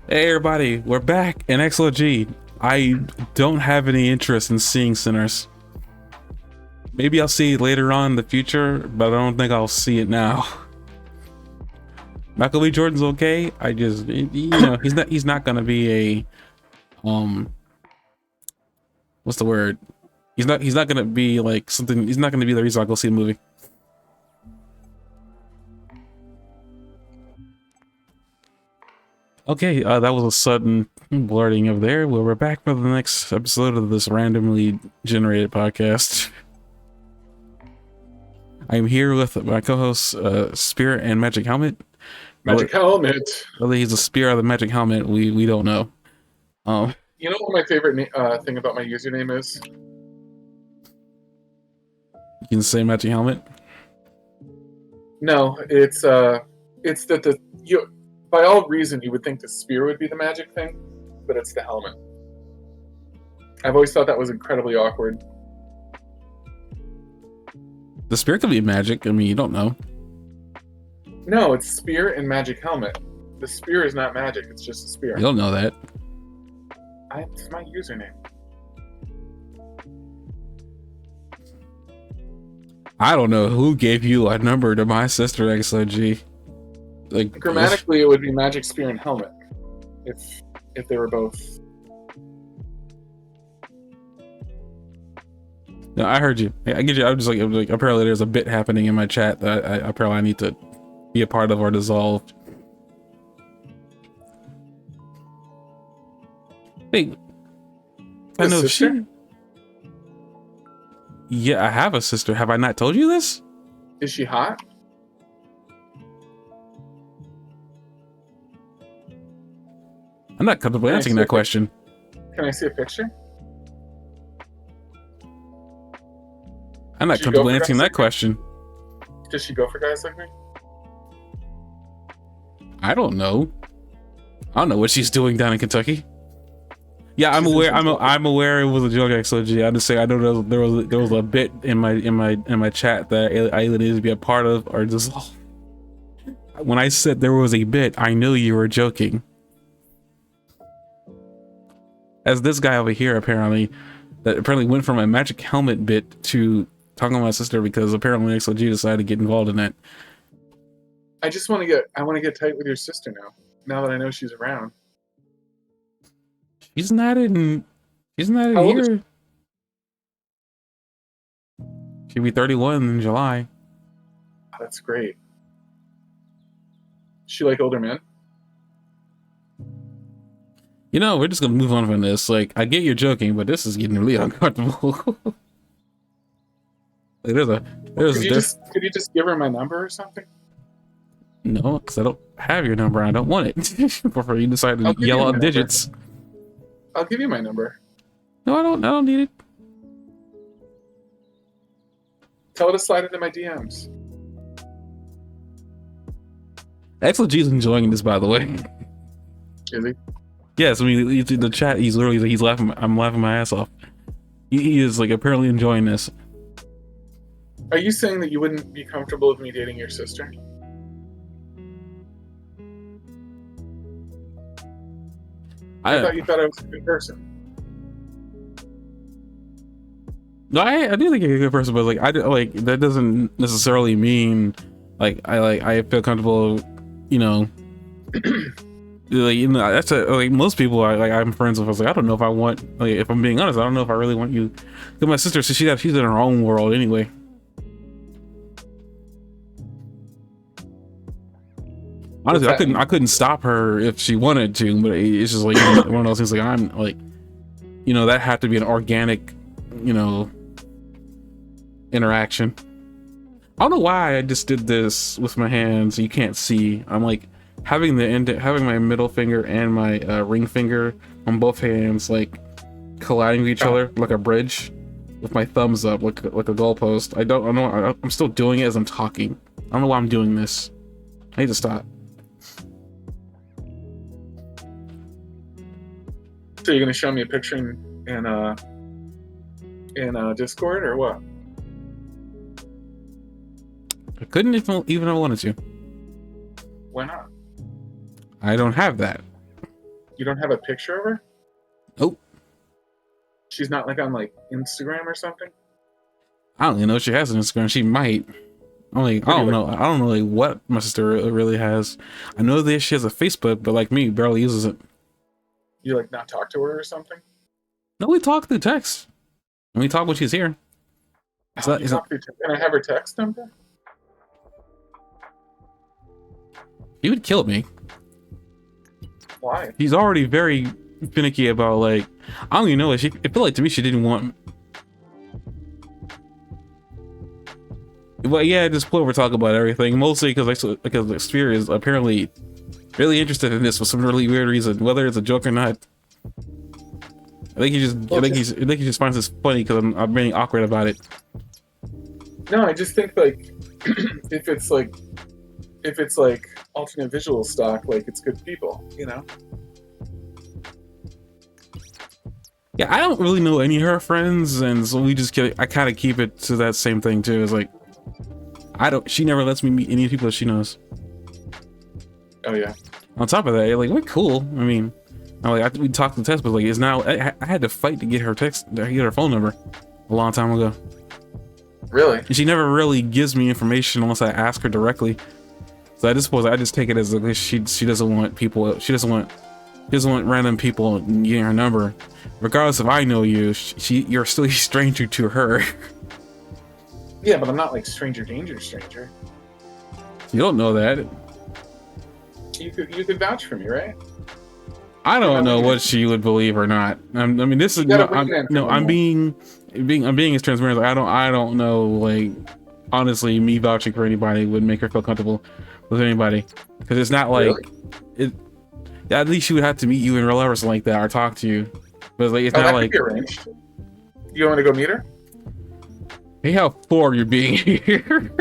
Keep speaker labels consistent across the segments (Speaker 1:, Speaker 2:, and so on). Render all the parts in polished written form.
Speaker 1: Hey everybody, we're back in XLG. I don't have any interest in seeing Sinners. Maybe I'll see it later on in the future, but I don't think I'll see it now. Michael B. Jordan's okay. I just, he's not gonna be a, what's the word? He's not gonna be like something. He's not gonna be the reason I go see the movie. Okay, that was a sudden blurting of there. Well, we're back for the next episode of this randomly generated podcast. I'm here with my co-hosts, Spirit and Magic Helmet.
Speaker 2: Magic Helmet.
Speaker 1: Whether he's a spear or the Magic Helmet, we don't know.
Speaker 2: You know what my favorite thing about my username is?
Speaker 1: You can say Magic Helmet.
Speaker 2: No, it's that by all reason you would think the spear would be the magic thing, but it's the helmet. I've always thought that was incredibly awkward.
Speaker 1: The spear could be magic. I mean, you don't know.
Speaker 2: No, it's spear and magic helmet. The spear is not magic; it's just a spear.
Speaker 1: You don't know that.
Speaker 2: It's my username.
Speaker 1: I don't know who gave you a number to my sister XOG. Like
Speaker 2: grammatically, it would be magic spear and helmet if they were both.
Speaker 1: No, I heard you. I get you. I'm just like apparently there's a bit happening in my chat that I need to be a part of or dissolve. Wait, I know
Speaker 2: sister?
Speaker 1: Yeah, I have a sister. Have I not told you this?
Speaker 2: Is she hot?
Speaker 1: I'm not comfortable answering that question.
Speaker 2: Can I see a picture?
Speaker 1: I'm not comfortable answering that question.
Speaker 2: Does she go for guys like me?
Speaker 1: I don't know. I don't know what she's doing down in Kentucky. Yeah, I'm aware. I'm aware it was a joke. XOG. I just say I know there was a bit in my chat that I either needed to be a part of or dissolve. When I said there was a bit, I knew you were joking. As this guy over here apparently went from a magic helmet bit to talking to my sister because apparently XOG decided to get involved in that.
Speaker 2: I want to get tight with your sister now that I know she's around.
Speaker 1: She's not in here. She'll be 31 in July.
Speaker 2: Oh, that's great. She like older men?
Speaker 1: You know, we're just gonna move on from this. Like, I get you're joking, but this is getting really uncomfortable. Like,
Speaker 2: could you just give her my number or something?
Speaker 1: No, because I don't have your number. I don't want it. Before you decide to yell out digits.
Speaker 2: I'll give you my number.
Speaker 1: No, I don't need it.
Speaker 2: Tell her to slide into my DMs.
Speaker 1: XLG's enjoying this, by the way.
Speaker 2: Is he?
Speaker 1: Yes, I mean, the chat, he's laughing. I'm laughing my ass off. He is like apparently enjoying this.
Speaker 2: Are you saying that you wouldn't be comfortable with me dating your sister? I thought you thought I was a good person.
Speaker 1: No, I do think you're a good person, but like that doesn't necessarily mean I feel comfortable, you know. That's like most people I'm friends with. I was like, I don't know if I want, like, if I'm being honest, I don't know if I really want you. Because my sister, so she's in her own world anyway. Honestly, I couldn't stop her if she wanted to, but it's just like one of those things. Like, I'm like, that had to be an organic, interaction. I don't know why I just did this with my hands. You can't see. I'm like having my middle finger and my ring finger on both hands, like colliding with each other like a bridge, with my thumbs up like a goalpost. I know. I'm still doing it as I'm talking. I don't know why I'm doing this. I need to stop.
Speaker 2: So you're gonna show me a picture in Discord or what?
Speaker 1: I couldn't even if I wanted to.
Speaker 2: Why not?
Speaker 1: I don't have that.
Speaker 2: You don't have a picture of her?
Speaker 1: Oh,
Speaker 2: She's not like on like Instagram or something?
Speaker 1: I don't even know if she has an Instagram. She might. I don't know. I don't know like what my sister really has. I know that she has a Facebook, but like me, barely uses it.
Speaker 2: You like not talk to her or something?
Speaker 1: No, we talk through text. And we talk when she's here.
Speaker 2: Can I have her text number?
Speaker 1: He would kill me.
Speaker 2: Why?
Speaker 1: He's already very finicky about like, I don't even know. It felt like to me she didn't want. Well, yeah, just pull over talk about everything, mostly because the Sphere is apparently really interested in this for some really weird reason, whether it's a joke or not. I think he just finds this funny because I'm being awkward about it.
Speaker 2: No, I just think like if it's like alternate visual stock, like it's good people, you know.
Speaker 1: Yeah, I don't really know any of her friends, and so I kind of keep it to that same thing too. It's like she never lets me meet any of the people that she knows.
Speaker 2: Oh yeah.
Speaker 1: On top of that, like, we're cool. I mean, we talked to Tess, but like, it's now I had to fight to get her phone number a long time ago.
Speaker 2: Really?
Speaker 1: And she never really gives me information unless I ask her directly. So I just take it as she doesn't want people. She doesn't want random people getting her number, regardless if I know you. You're still a stranger to her.
Speaker 2: Yeah, but I'm not like stranger danger stranger.
Speaker 1: You don't know that.
Speaker 2: You could vouch for me, right?
Speaker 1: I don't know what she would believe or not. I mean, this is I'm being as transparent. I don't know. Like, honestly, me vouching for anybody would make her feel comfortable with anybody, because it's not like it. At least she would have to meet you in real life or something like that, or talk to you. But like, it's not like.
Speaker 2: Could be arranged. You want me to go meet her?
Speaker 1: Hey, how forward you're being here.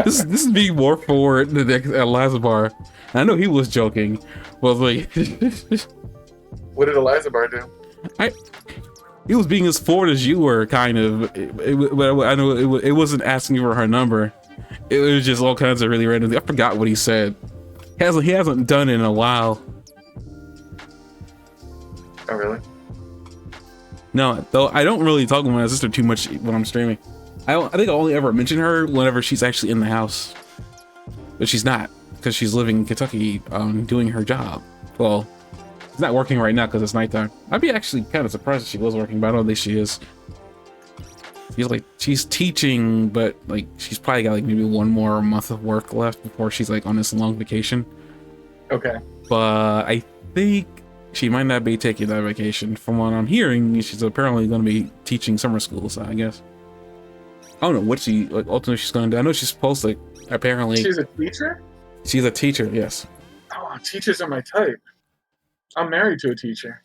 Speaker 1: this is being more forward than at Lazarbar. I know he was joking. Well, like,
Speaker 2: what did Elizabeth do?
Speaker 1: He was being as forward as you were, kind of. But I know it wasn't asking for her number. It was just all kinds of really random. I forgot what he said. He hasn't done it in a while.
Speaker 2: Oh really?
Speaker 1: No, though I don't really talk with my sister too much when I'm streaming. I think I only ever mention her whenever she's actually in the house, but she's not, because she's living in Kentucky, doing her job. Well, she's not working right now because it's nighttime. I'd be actually kind of surprised if she was working, but I don't think she is. She's teaching, but like she's probably got like maybe one more month of work left before she's like on this long vacation. Okay. But I think she might not be taking that vacation. From what I'm hearing, she's apparently going to be teaching summer school, so I guess. I don't know what ultimately she's going to do. I know she's supposed to, apparently.
Speaker 2: She's a teacher?
Speaker 1: She's a teacher, yes.
Speaker 2: Oh, teachers are my type. I'm married to a teacher.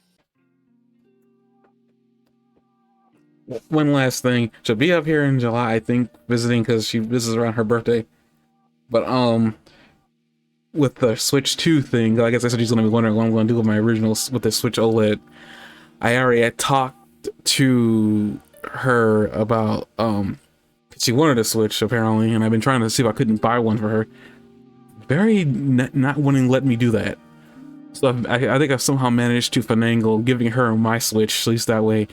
Speaker 1: One last thing. She'll be up here in July, I think, visiting, because this is around her birthday. But, with the Switch 2 thing, I guess I said she's going to be wondering what I'm going to do with my original, with the Switch OLED. I already had talked to her about, she wanted a Switch, apparently, and I've been trying to see if I couldn't buy one for her. Very not wanting to let me do that. So I think I've somehow managed to finagle giving her my Switch, at least that way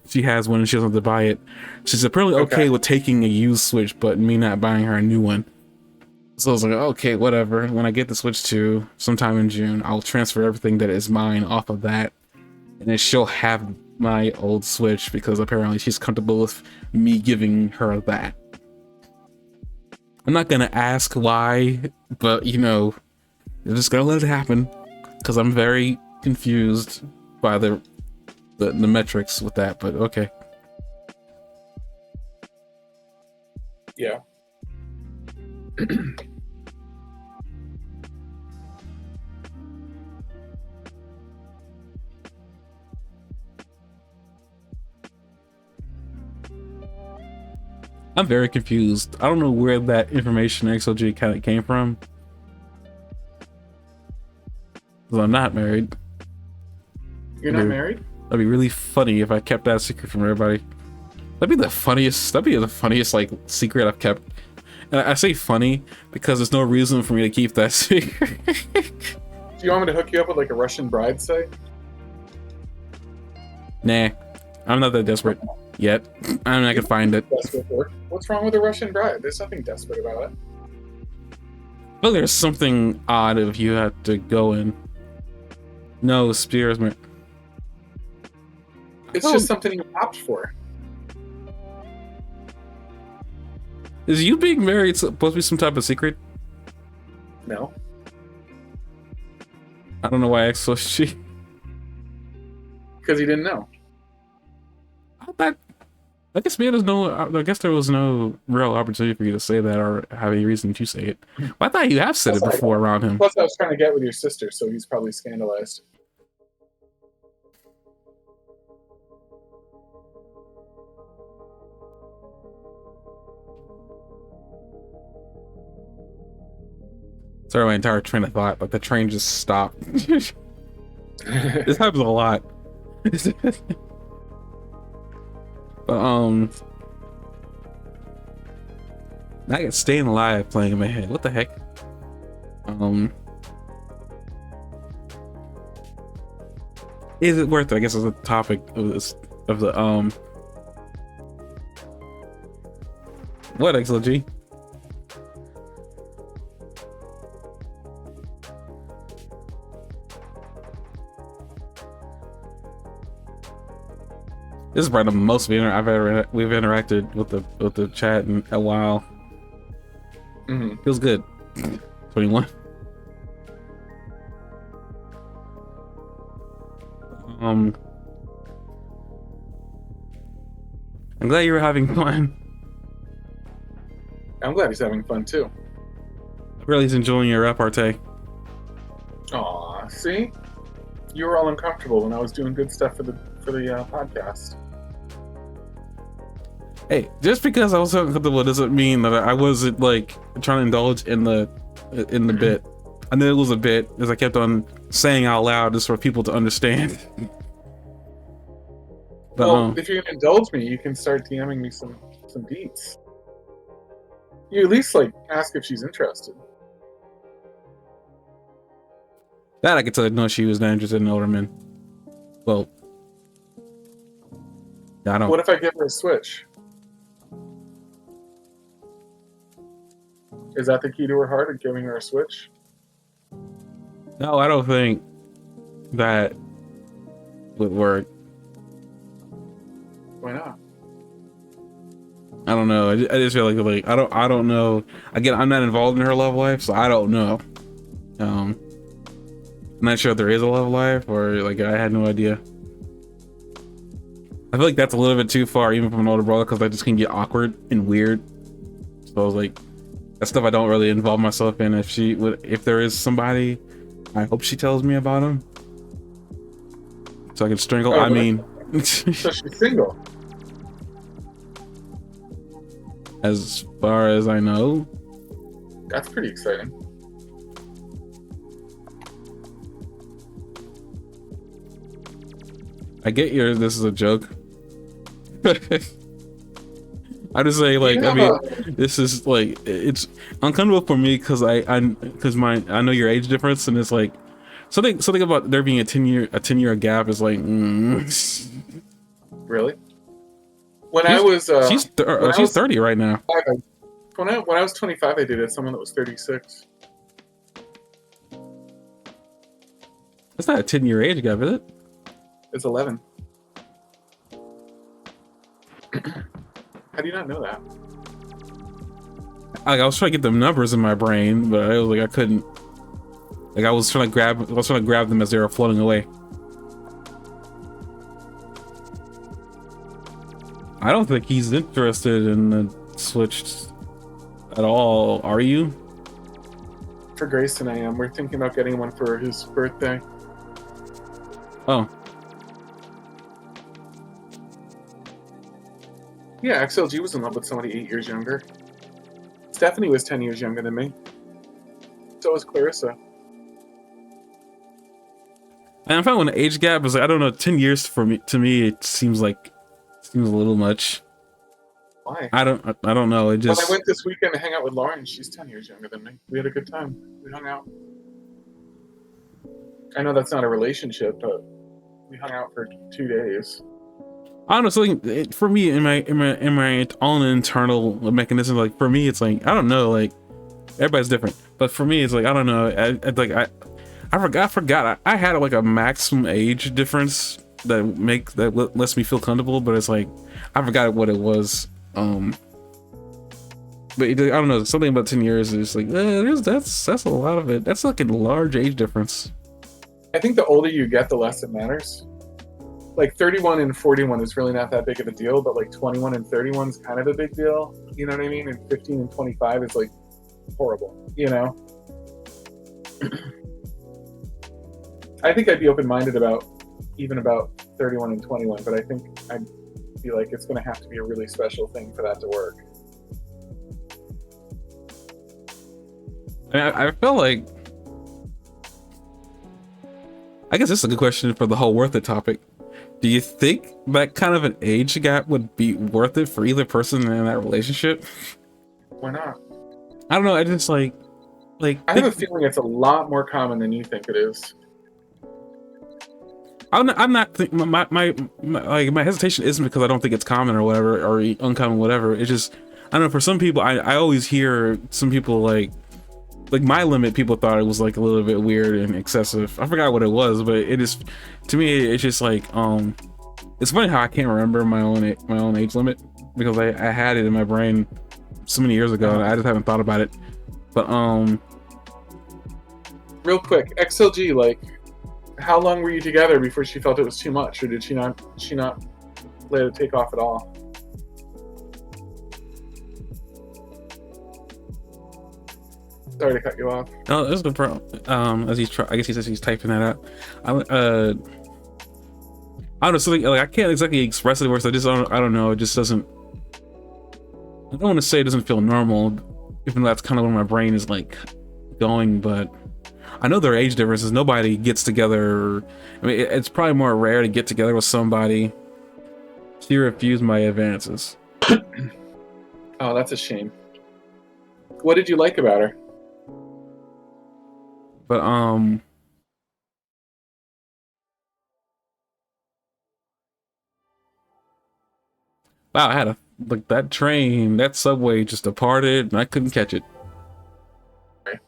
Speaker 1: she has one and she doesn't have to buy it. She's apparently okay with taking a used Switch, but me not buying her a new one. So I was like, okay, whatever. When I get the Switch 2 sometime in June, I'll transfer everything that is mine off of that, and then she'll have my old Switch, because apparently she's comfortable with me giving her that. I'm not gonna ask why, but you know, I'm just gonna let it happen, because I'm very confused by the metrics with that, but okay.
Speaker 2: Yeah.
Speaker 1: I'm very confused. I don't know where that information XOG kind of came from. Because I'm not married.
Speaker 2: You're not married?
Speaker 1: That'd be really funny if I kept that secret from everybody. That'd be the funniest like secret I've kept. And I say funny because there's no reason for me to keep that secret.
Speaker 2: Do you want me to hook you up with like a Russian bride site?
Speaker 1: Nah, I'm not that desperate yet. I'm not gonna find it.
Speaker 2: Desperate for? What's wrong with a Russian bride? There's nothing desperate about it.
Speaker 1: Well, there's something odd if you had to go in. No, Spearsman.
Speaker 2: It's just something you opt for.
Speaker 1: Is you being married supposed to be some type of secret?
Speaker 2: No.
Speaker 1: I don't know why I so she.
Speaker 2: Because he didn't know.
Speaker 1: I guess maybe there's no. I guess there was no real opportunity for you to say that or have any reason to say it. Well, I thought you have said it before around him.
Speaker 2: Plus, I was trying to get with your sister, so he's probably scandalized.
Speaker 1: Sorry, my entire train of thought. Like the train just stopped. This happens a lot. But I get Staying Alive playing in my head. What the heck? Is it worth it? I guess is the topic of this of the what XLG? This is probably the most we've interacted with the chat in a while. Feels good. 21. I'm glad you were having fun.
Speaker 2: I'm glad he's having fun too.
Speaker 1: Really, he's enjoying your repartee.
Speaker 2: Aw, see, you were all uncomfortable when I was doing good stuff for the podcast.
Speaker 1: Hey, just because I was uncomfortable doesn't mean that I wasn't like trying to indulge in the bit. I knew it was a bit, as I kept on saying out loud just for people to understand. But,
Speaker 2: well, if you're gonna indulge me, you can start DMing me some beats. You at least like ask if she's interested.
Speaker 1: That I could tell no, she was not interested in older men. Well, I don't.
Speaker 2: What if I give her a Switch? Is that the key to her heart, of giving her a Switch?
Speaker 1: No, I don't think that would work.
Speaker 2: Why not?
Speaker 1: I don't know. I just feel like I don't know. Again, I'm not involved in her love life, so I don't know. I'm not sure if there is a love life or like I had no idea. I feel like that's a little bit too far, even from an older brother, because that just can get awkward and weird. So I was like, that's stuff I don't really involve myself in. If there is somebody, I hope she tells me about him, so I can strangle.
Speaker 2: Oh,
Speaker 1: I mean,
Speaker 2: so she's single.
Speaker 1: As far as I know.
Speaker 2: That's pretty exciting.
Speaker 1: I get this is a joke. I just say like, I mean, this is like, it's uncomfortable for me because I know your age difference, and it's like something about there being a 10-year gap is like,
Speaker 2: Really? When I was
Speaker 1: she's 30 right now.
Speaker 2: When I was 25, I dated someone that was 36.
Speaker 1: That's not a 10-year age gap, is it?
Speaker 2: It's 11. How do you not know that?
Speaker 1: Like, I was trying to get the numbers in my brain, but I was like, I couldn't. Like, I was trying to grab them as they were floating away. I don't think he's interested in the Switch at all. Are you?
Speaker 2: For Grayson, I am. We're thinking about getting one for his birthday.
Speaker 1: Oh.
Speaker 2: Yeah, XLG was in love with somebody 8 years younger. Stephanie was 10 years younger than me. So was Clarissa.
Speaker 1: And I'm fine with an age gap, but like, I don't know, 10 years to me, it seems a little much.
Speaker 2: Why?
Speaker 1: I don't know. It just.
Speaker 2: When I went this weekend to hang out with Lauren, she's 10 years younger than me. We had a good time. We hung out. I know that's not a relationship, but we hung out for 2 days.
Speaker 1: Honestly, for me, in my own internal mechanism, like for me, it's like I don't know, like everybody's different, but for me, it's like I don't know, I forgot I had like a maximum age difference that lets me feel comfortable, but it's like I forgot what it was. But I don't know, something about 10 years is like that's a lot of it. That's like a large age difference.
Speaker 2: I think the older you get, the less it matters. Like 31 and 41 is really not that big of a deal, but like 21 and 31 is kind of a big deal. You know what I mean? And 15 and 25 is like horrible, you know? I think I'd be open-minded about 31 and 21, but I think I'd be like, it's going to have to be a really special thing for that to work.
Speaker 1: I feel like, I guess this is a good question for the whole worth it topic. Do you think that kind of an age gap would be worth it for either person in that relationship?
Speaker 2: Why not?
Speaker 1: I don't know. I just like
Speaker 2: I have a feeling it's a lot more common than you think it is.
Speaker 1: I'm not my hesitation isn't because I don't think it's common or whatever, or uncommon, whatever. It's just, I don't know, for some people, I always hear some people like my limit, people thought it was like a little bit weird and excessive. I forgot what it was, but it is, to me, it's just like, it's funny how I can't remember my own age limit, because I had it in my brain so many years ago and I just haven't thought about it. But
Speaker 2: real quick, XLG, like, how long were you together before she felt it was too much, or did she not let it take off at all? Sorry to cut you off.
Speaker 1: No, that's the problem. As I guess he says he's typing that out. I don't know, something like I can't exactly express it worse. I don't know. It just doesn't. I don't want to say it doesn't feel normal, even though that's kind of where my brain is like going. But I know there are age differences. Nobody gets together. I mean, it's probably more rare to get together with somebody. She refused my advances.
Speaker 2: Oh, that's a shame. What did you like about her?
Speaker 1: But wow, I had that train, that subway just departed, and I couldn't catch it.
Speaker 2: Okay.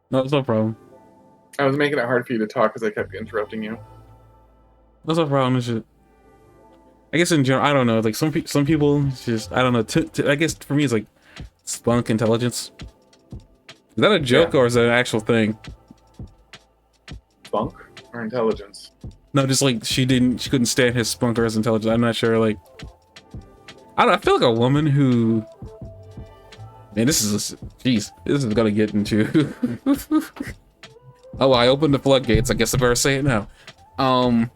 Speaker 1: No, it's no problem.
Speaker 2: I was making it hard for you to talk because I kept interrupting you.
Speaker 1: That's no problem. It's just, I guess in general, I don't know. Like some people, just I don't know. I guess for me, it's like spunk intelligence. Is that a joke or is that an actual thing?
Speaker 2: Spunk or intelligence?
Speaker 1: No, just like she couldn't stand his spunk or his intelligence. I'm not sure. Like, I don't know, I feel like a woman who, man, this is gonna get into. Oh, I opened the floodgates. I guess I better say it now. I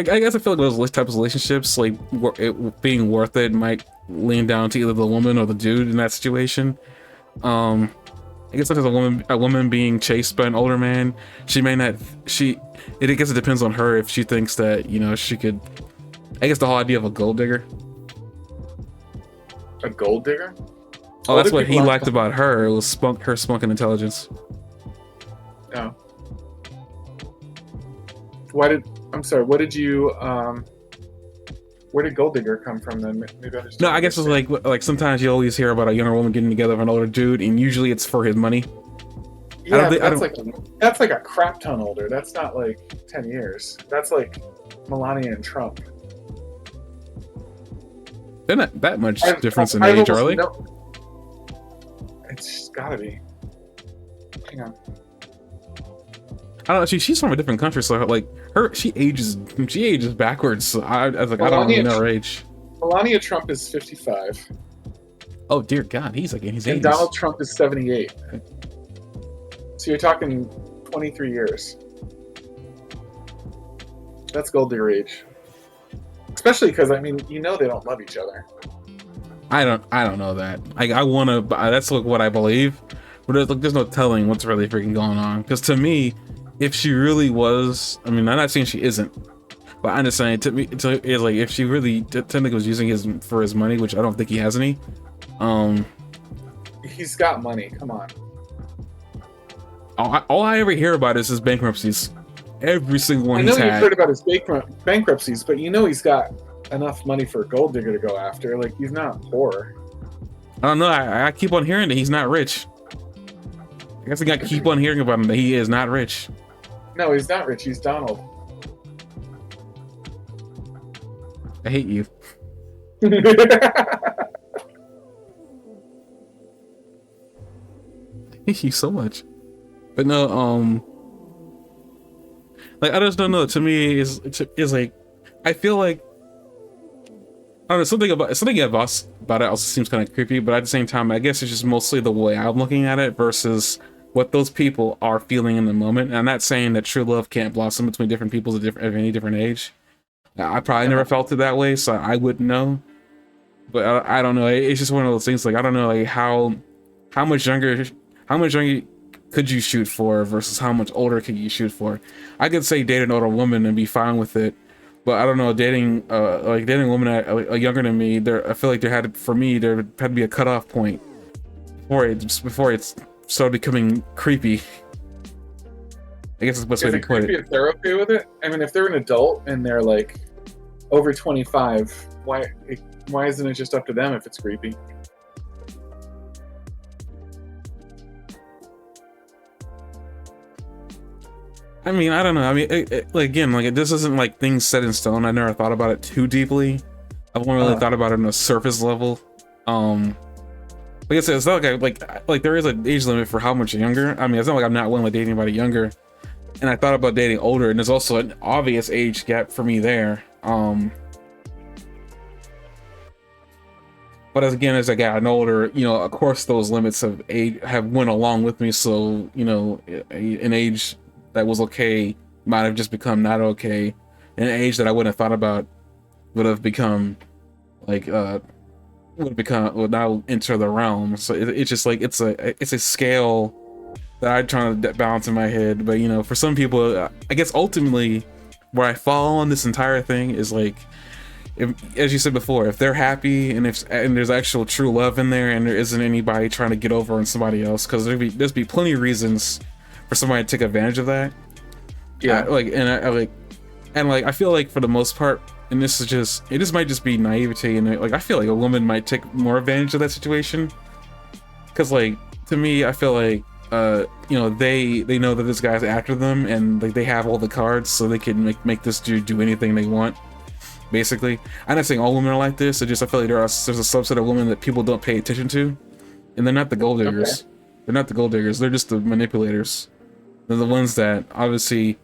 Speaker 1: guess I feel like those types of relationships, like it being worth it, might lean down to either the woman or the dude in that situation. I guess sometimes a woman being chased by an older man, she may not. I guess it depends on her if she thinks that, you know, she could. I guess the whole idea of a gold digger.
Speaker 2: A gold digger?
Speaker 1: Oh, that's what he liked about her. It was her spunk and intelligence.
Speaker 2: Oh. I'm sorry, what did you, where did gold digger come from then? Maybe I just.
Speaker 1: No, I guess it's like sometimes you always hear about a younger woman getting together with an older dude, and usually it's for his money.
Speaker 2: Yeah, that's like a crap ton older. That's not like 10 years. That's like Melania and Trump.
Speaker 1: They're not that much difference in age, are they?
Speaker 2: It's gotta be. Hang on.
Speaker 1: I don't know. She's from a different country, so like she ages backwards. So I was like, I don't really know her age.
Speaker 2: Melania Trump is 55.
Speaker 1: Oh dear God, he's like in his 80s.
Speaker 2: And Donald Trump is 78. So you're talking 23 years. That's gold digger age. Especially because, I mean, you know they don't love each other.
Speaker 1: I don't know that. I want to. That's like what I believe, but there's no telling what's really freaking going on. Because to me, if she really was, I mean, I'm not saying she isn't, but I'm just saying to me, it's like if she really technically was using for his money, which I don't think he has any.
Speaker 2: He's got money. Come on.
Speaker 1: All I ever hear about is his bankruptcies. Every single one
Speaker 2: I know
Speaker 1: he's
Speaker 2: you've
Speaker 1: had.
Speaker 2: heard about his bankruptcies, but you know he's got enough money for a gold digger to go after. Like, he's not poor.
Speaker 1: I don't know. I keep on hearing that he's not rich. I guess I got to keep on hearing about him that he is not rich.
Speaker 2: No, he's not rich. He's Donald.
Speaker 1: I hate you. I hate you so much. But no, like I just don't know. To me, is like I feel like I don't know, something about it also seems kind of creepy, but at the same time, I guess it's just mostly the way I'm looking at it versus what those people are feeling in the moment. And I'm not saying that true love can't blossom between different people at any different age. I probably never felt it that way, so I wouldn't know. But I don't know. It's just one of those things. Like I don't know, like how much younger could you shoot for versus how much older could you shoot for? I could say date an older woman and be fine with it. But I don't know, dating a woman younger than me, I feel like there had to be a cutoff point before it started becoming creepy. I guess that's the best way to put it.
Speaker 2: If they're okay with it, I mean, if they're an adult and they're like over 25, why isn't it just up to them if it's creepy?
Speaker 1: I mean, I don't know. I mean, this isn't like things set in stone. I never thought about it too deeply. I've only really thought about it on a surface level. Like I said, it's not like there is an age limit for how much younger. I mean, it's not like I'm not willing to date anybody younger. And I thought about dating older, and there's also an obvious age gap for me there. But as I got older, you know, of course those limits have went along with me. So, you know, an age that was okay might have just become not okay. And an age that I wouldn't have thought about would have become like would now enter the realm. So it's just like it's a scale that I'm trying to balance in my head. But you know, for some people, I guess ultimately where I fall on this entire thing is like, as you said before, if they're happy and there's actual true love in there, and there isn't anybody trying to get over on somebody else, because there's be plenty of reasons for somebody to take advantage of that.
Speaker 2: Yeah,
Speaker 1: I feel like for the most part, and this might just be naivety, and like I feel like a woman might take more advantage of that situation, because like to me, I feel like you know, they know that this guy's after them, and like they have all the cards, so they can make this dude do anything they want. Basically, I'm not saying all women are like this. It's just I feel like there's a subset of women that people don't pay attention to, and they're not the gold diggers. Okay. They're not the gold diggers. They're just the manipulators. They're the ones that obviously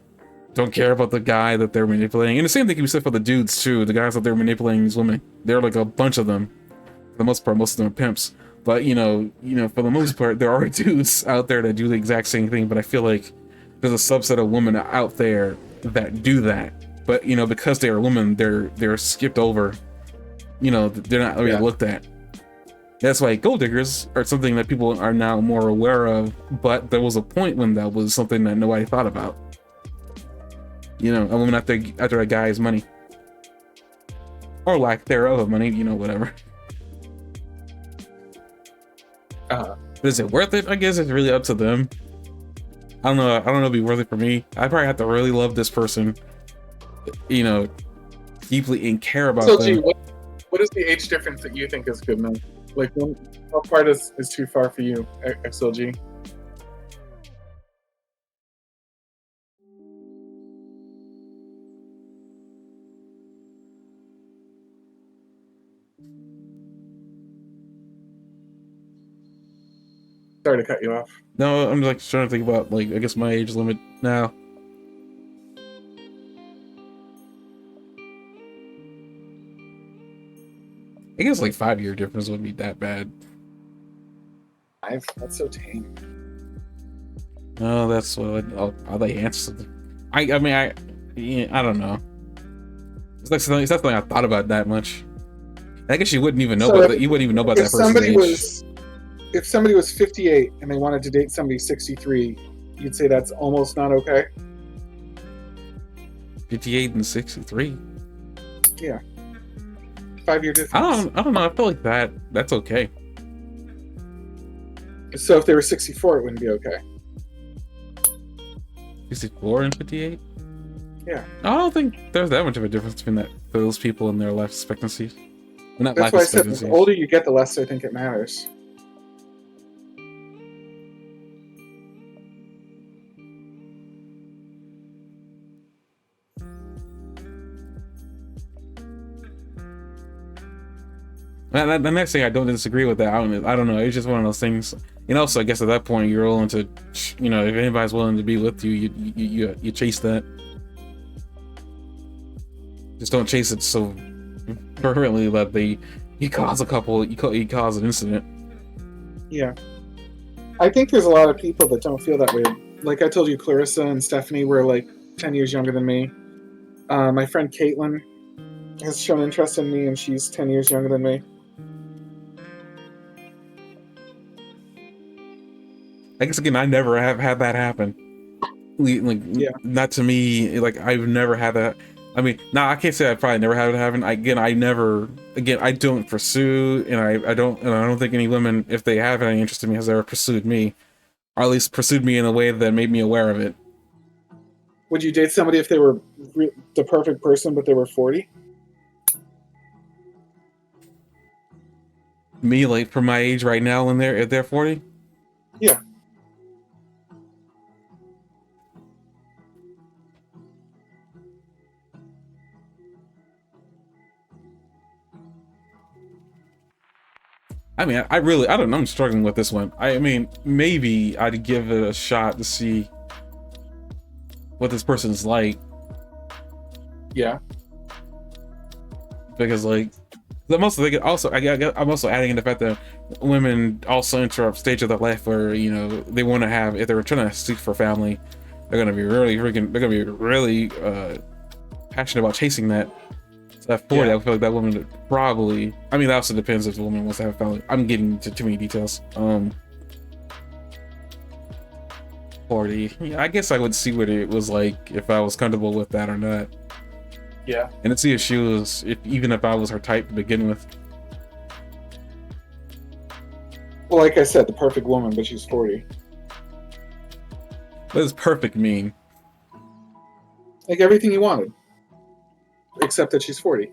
Speaker 1: don't care about the guy that they're manipulating. And the same thing can be said for the dudes too. The guys that they're manipulating these women. There are like a bunch of them. For the most part, most of them are pimps. But you know, for the most part, there are dudes out there that do the exact same thing. But I feel like there's a subset of women out there that do that. But you know, because they are women, they're skipped over. You know, they're not really looked at. That's why gold diggers are something that people are now more aware of. But there was a point when that was something that nobody thought about. You know, a woman after a guy's money, or lack thereof of money. You know, whatever. But is it worth it? I guess it's really up to them. I don't know. It'd be worth it for me. I probably have to really love this person, you know, deeply and care about them.
Speaker 2: Gee, what is the age difference that you think is good enough? Like, how far is too far for you, XLG? Sorry to cut you off.
Speaker 1: No, I'm like trying to think about like I guess my age limit now. I guess like 5-year difference wouldn't be that bad.
Speaker 2: 5? That's so tame.
Speaker 1: No, that's what I'll let you answer something. I don't know. It's like something I thought about that much. I guess you wouldn't even know about that. You wouldn't even know about that person's age.
Speaker 2: If somebody was 58 and they wanted to date somebody 63, you'd say that's almost not okay?
Speaker 1: 58 and 63?
Speaker 2: Yeah. 5-year difference.
Speaker 1: I don't know. I feel like that's okay.
Speaker 2: So if they were 64, it wouldn't be okay.
Speaker 1: 64 and 58?
Speaker 2: Yeah,
Speaker 1: I don't think there's that much of a difference between those people and their life expectancies. Well, not
Speaker 2: that's
Speaker 1: life
Speaker 2: why I said the
Speaker 1: expectancies.
Speaker 2: older you get, the less I think it matters.
Speaker 1: The next thing, I don't disagree with that. I don't know. It's just one of those things. And also, I guess at that point, you're willing to, you know, if anybody's willing to be with you, you chase that. Just don't chase it so fervently that you cause a couple, you cause an incident.
Speaker 2: Yeah, I think there's a lot of people that don't feel that way. Like I told you, Clarissa and Stephanie were like 10 years younger than me. My friend Caitlin has shown interest in me, and she's 10 years younger than me.
Speaker 1: I guess again, I never have had that happen. Like,
Speaker 2: Yeah.
Speaker 1: not to me. Like, I've never had that. I mean, nah, I can't say I probably never had it happen. I never. Again, I don't pursue, and I don't think any women, if they have any interest in me, has ever pursued me, or at least pursued me in a way that made me aware of it.
Speaker 2: Would you date somebody if they were the perfect person, but they were 40?
Speaker 1: Me, like, for my age right now, when they're 40.
Speaker 2: Yeah.
Speaker 1: I mean, I don't know. I'm struggling with this one. I mean, maybe I'd give it a shot to see what this person's like,
Speaker 2: Yeah.
Speaker 1: because like I'm also thinking, also I'm also adding in the fact that women also enter a stage of their life where, you know, they want to have, if they're trying to seek for family, they're gonna be really freaking, they're gonna be really passionate about chasing that. So at 40,
Speaker 2: Yeah.
Speaker 1: I feel like that woman would probably, I mean, that also depends if the woman wants to have a family. I'm getting to too many details. 40, yeah, I guess I would see what it was like if I was comfortable with that or not,
Speaker 2: Yeah.
Speaker 1: and to see if she was, even if I was her type to begin with.
Speaker 2: Well, like I said, the perfect woman, but she's 40.
Speaker 1: What does perfect mean?
Speaker 2: Like everything you wanted, except that she's 40.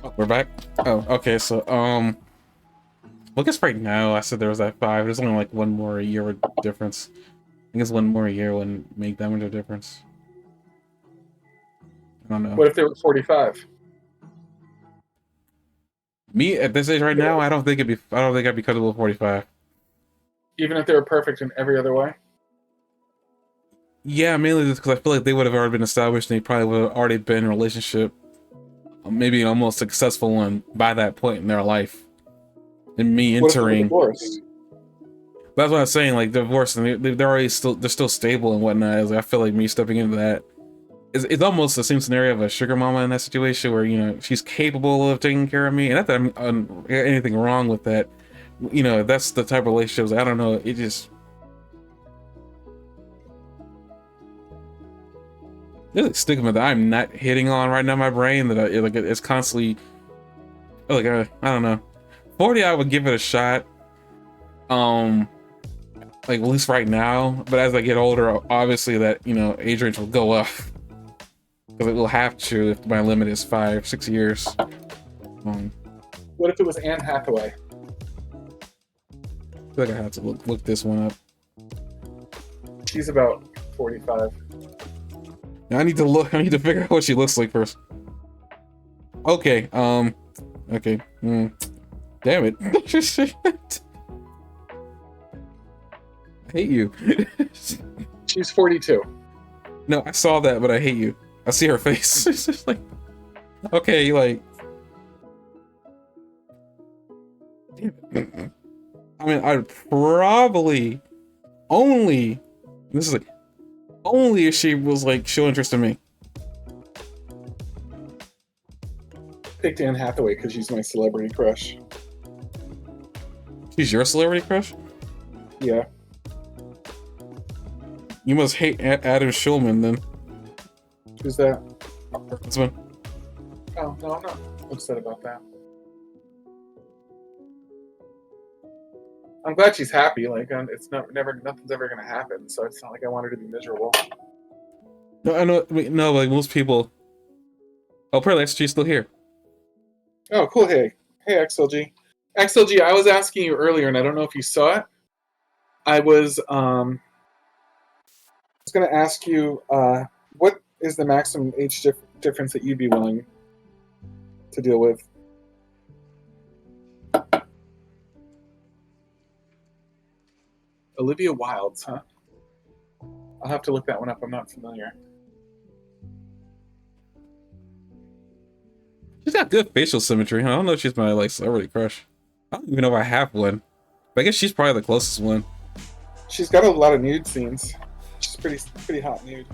Speaker 1: Oh, we're back. Oh, okay. So, well, I guess right now I said there was that 5. There's only like one more year difference. I guess one more year wouldn't make that much of a difference. I don't know.
Speaker 2: What if they were 45?
Speaker 1: Me at this age right
Speaker 2: Yeah.
Speaker 1: now, I don't think I'd be comfortable with 45.
Speaker 2: Even if they were perfect in every other way?
Speaker 1: Yeah, mainly just because I feel like they would have already been established and they probably would have already been in a relationship, maybe an almost successful one by that point in their life. And me
Speaker 2: What if they were
Speaker 1: entering,
Speaker 2: divorced?
Speaker 1: that's what I'm saying. Like, divorce, and they're already they're still stable and whatnot. Like, I feel like me stepping into that, it's almost the same scenario of a sugar mama in that situation where, you know, she's capable of taking care of me, and not that I'm anything wrong with that. You know, that's the type of relationships, I don't know, it just, there's a stigma that I'm not hitting on right now in my brain, that like it's constantly like, I don't know. 40, I would give it a shot, like at least right now, but as I get older, obviously that, you know, age range will go up, because it will have to if my limit is 5-6 years.
Speaker 2: What if it was Anne Hathaway?
Speaker 1: I feel like I have to look this one up.
Speaker 2: She's about 45.
Speaker 1: I need to figure out what she looks like first. Okay, okay. Damn it. I hate you.
Speaker 2: She's 42.
Speaker 1: No, I saw that, but I hate you. I see her face. It's just like, okay, like, I mean, I'd probably only, this is like, Only if she was like show interest in me.
Speaker 2: Picked Anne Hathaway because she's my celebrity crush.
Speaker 1: She's your celebrity crush?
Speaker 2: Yeah.
Speaker 1: You must hate Adam Schulman then.
Speaker 2: Who's that?
Speaker 1: This one.
Speaker 2: Oh, no, I'm not upset about that. I'm glad she's happy. Like, it's nothing's ever gonna happen. So it's not like I want her to be miserable.
Speaker 1: No, I know. Wait, no, like most people. Oh, probably she's still here.
Speaker 2: Oh, cool. Hey, XLG. XLG. I was asking you earlier, and I don't know if you saw it. I was going to ask you, what is the maximum age difference that you'd be willing to deal with? Olivia Wilde's, huh? I'll have to look that one up. I'm not familiar.
Speaker 1: She's got good facial symmetry. I don't know if she's my like celebrity crush. I don't even know if I have one. But I guess she's probably the closest one.
Speaker 2: She's got a lot of nude scenes. She's pretty hot nude.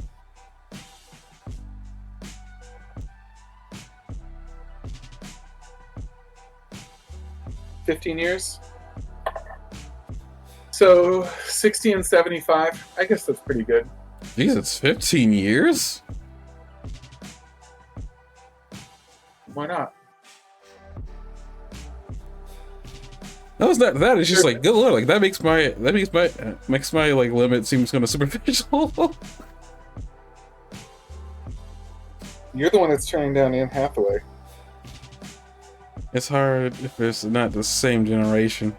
Speaker 2: $15 years. So 60 and 75. I guess that's pretty good.
Speaker 1: Jeez, it's 15 years?
Speaker 2: Why not?
Speaker 1: No, it's not that. It's just like good lord. Like that makes my like limit seems kind of superficial.
Speaker 2: You're the one that's turning down Anne Hathaway.
Speaker 1: It's hard if it's not the same generation.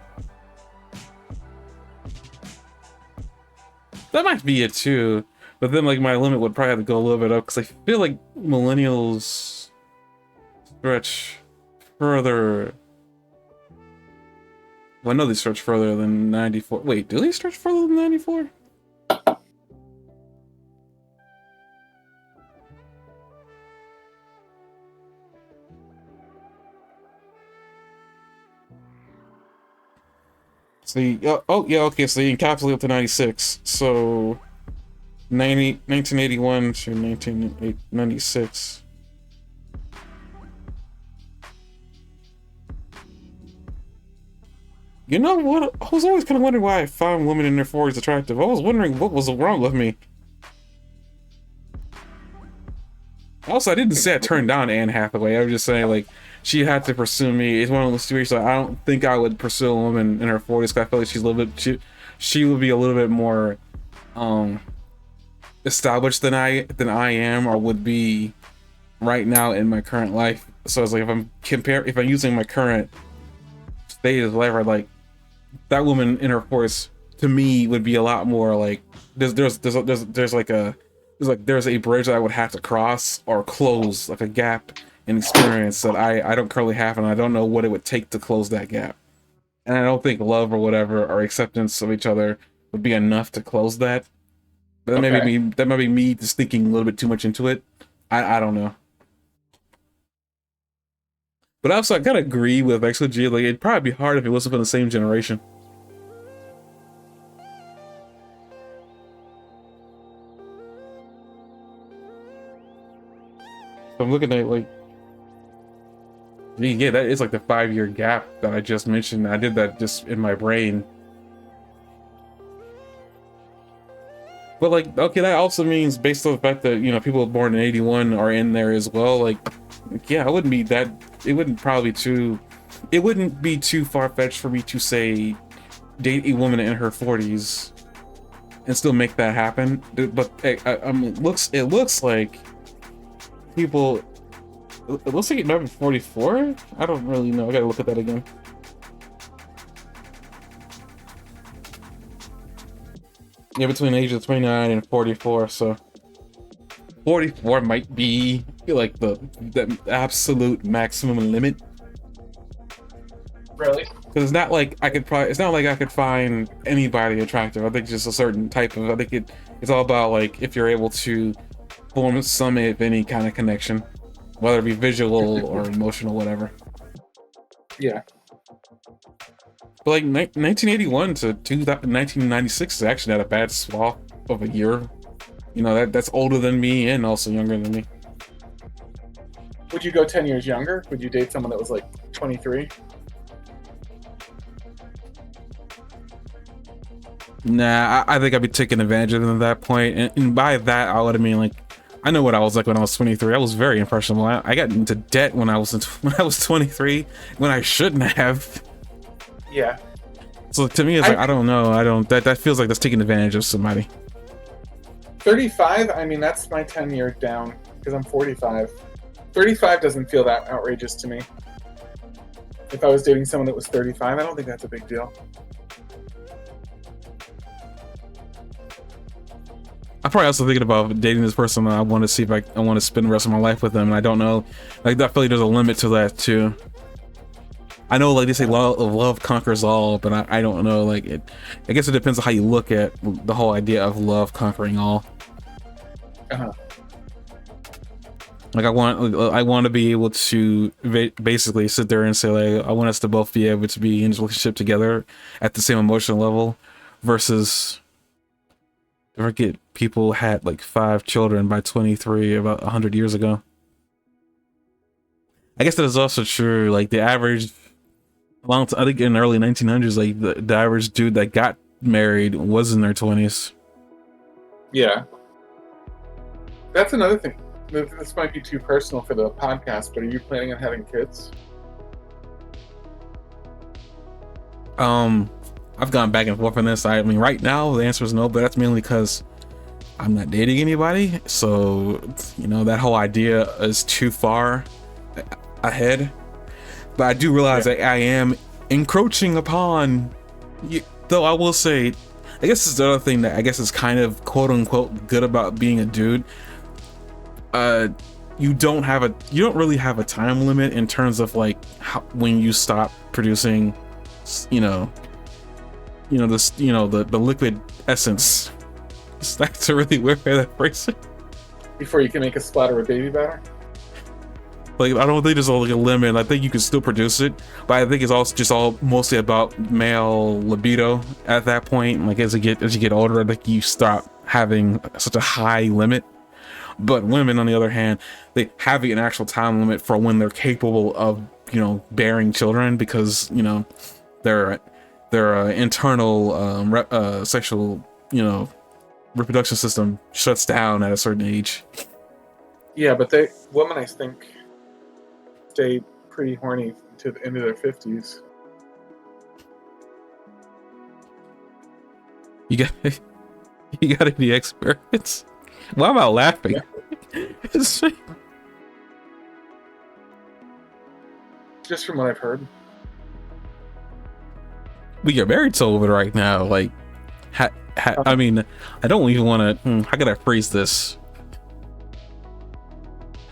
Speaker 1: That might be it too, but then like my limit would probably have to go a little bit up because I feel like millennials stretch further. Well, I know they stretch further than 94. Wait, do they stretch further than 94? See, oh yeah, okay, so you encapsulate up to 96. So 1981 to 1996. You know what? I was always kind of wondering why I found women in their 40s attractive. I was wondering what was wrong with me. Also, I didn't say I turned down Anne Hathaway. I was just saying, like, she had to pursue me. It's one of those situations I don't think I would pursue a woman in her 40s because I feel like she's a little bit... She would be a little bit more established than I am or would be right now in my current life. So it's like if I'm using my current state of life, like that woman in her 40s to me would be a lot more like there's a bridge that I would have to cross or close, like a gap in experience that I don't currently have, and I don't know what it would take to close that gap. And I don't think love or whatever or acceptance of each other would be enough to close that. But that might be me just thinking a little bit too much into it. I don't know. But also I kind of agree with XOG, like it'd probably be hard if it wasn't from the same generation. So I'm looking at like, yeah, that is like the 5-year gap that I just mentioned. I did that just in my brain. But like, okay, that also means based on the fact that, you know, people born in 81 are in there as well. Like, yeah, it wouldn't be too far-fetched for me to say date a woman in her 40s and still make that happen. But it looks like people, it looks like it might be 44. I don't really know. I gotta look at that again. Yeah, between the ages of 29 and 44, so 44 might be like the absolute maximum limit.
Speaker 2: Really?
Speaker 1: Because it's not like I could find anybody attractive. I think just a certain type of, I think it's all about like if you're able to form some, if any, kind of connection, whether it be visual or emotional, whatever.
Speaker 2: Yeah.
Speaker 1: But like 1981 to 1996 is actually not a bad swath of a year you know, that's older than me and also younger than me.
Speaker 2: Would you go 10 years younger? Would you date someone that was like 23?
Speaker 1: Nah, I think I'd be taking advantage of them at that point. And by that, I would mean like, I know what I was like when I was 23. I was very impressionable. I got into debt when I was when I was 23, when I shouldn't have.
Speaker 2: Yeah.
Speaker 1: So to me, it's like, I don't know. That feels like that's taking advantage of somebody.
Speaker 2: 35, I mean, that's my 10-year down because I'm 45. 35 doesn't feel that outrageous to me. If I was dating someone that was 35, I don't think that's a big deal.
Speaker 1: I'm probably also thinking about dating this person. I want to see if I want to spend the rest of my life with them. And I don't know. Like, I feel like there's a limit to that too. I know, like they say, love conquers all, but I don't know. Like, I guess it depends on how you look at the whole idea of love conquering all. Like, I want to be able to basically sit there and say, like, I want us to both be able to be in a relationship together at the same emotional level, versus forget people had like 5 children by 23 about 100 years ago. I guess that is also true. Like the average, I think in the early 1900s, like the average dude that got married was in their 20s.
Speaker 2: Yeah. That's another thing. This might be too personal for the podcast, but are you planning on having kids?
Speaker 1: I've gone back and forth on this. I mean, right now the answer is no, but that's mainly because I'm not dating anybody. So, you know, that whole idea is too far ahead. But I do realize that I am encroaching upon you, though I will say, I guess it's the other thing that I guess is kind of quote unquote good about being a dude. You don't really have a time limit in terms of like when you stop producing, the liquid essence. That's a really weird way to phrase it.
Speaker 2: Before you can make a splatter of baby batter?
Speaker 1: Like, I don't think there's like a limit. I think you can still produce it, but I think it's also just all mostly about male libido at that point. Like as you get older, like you stop having such a high limit. But women, on the other hand, they have an actual time limit for when they're capable of, bearing children, because their internal sexual reproduction system shuts down at a certain age.
Speaker 2: Yeah, but women, I think, stay pretty horny to the end of their 50s.
Speaker 1: You got any experience? Why am I laughing? Yeah.
Speaker 2: Just from what I've heard.
Speaker 1: We get married so over right now. Like, I mean, I don't even want to. How can I phrase this?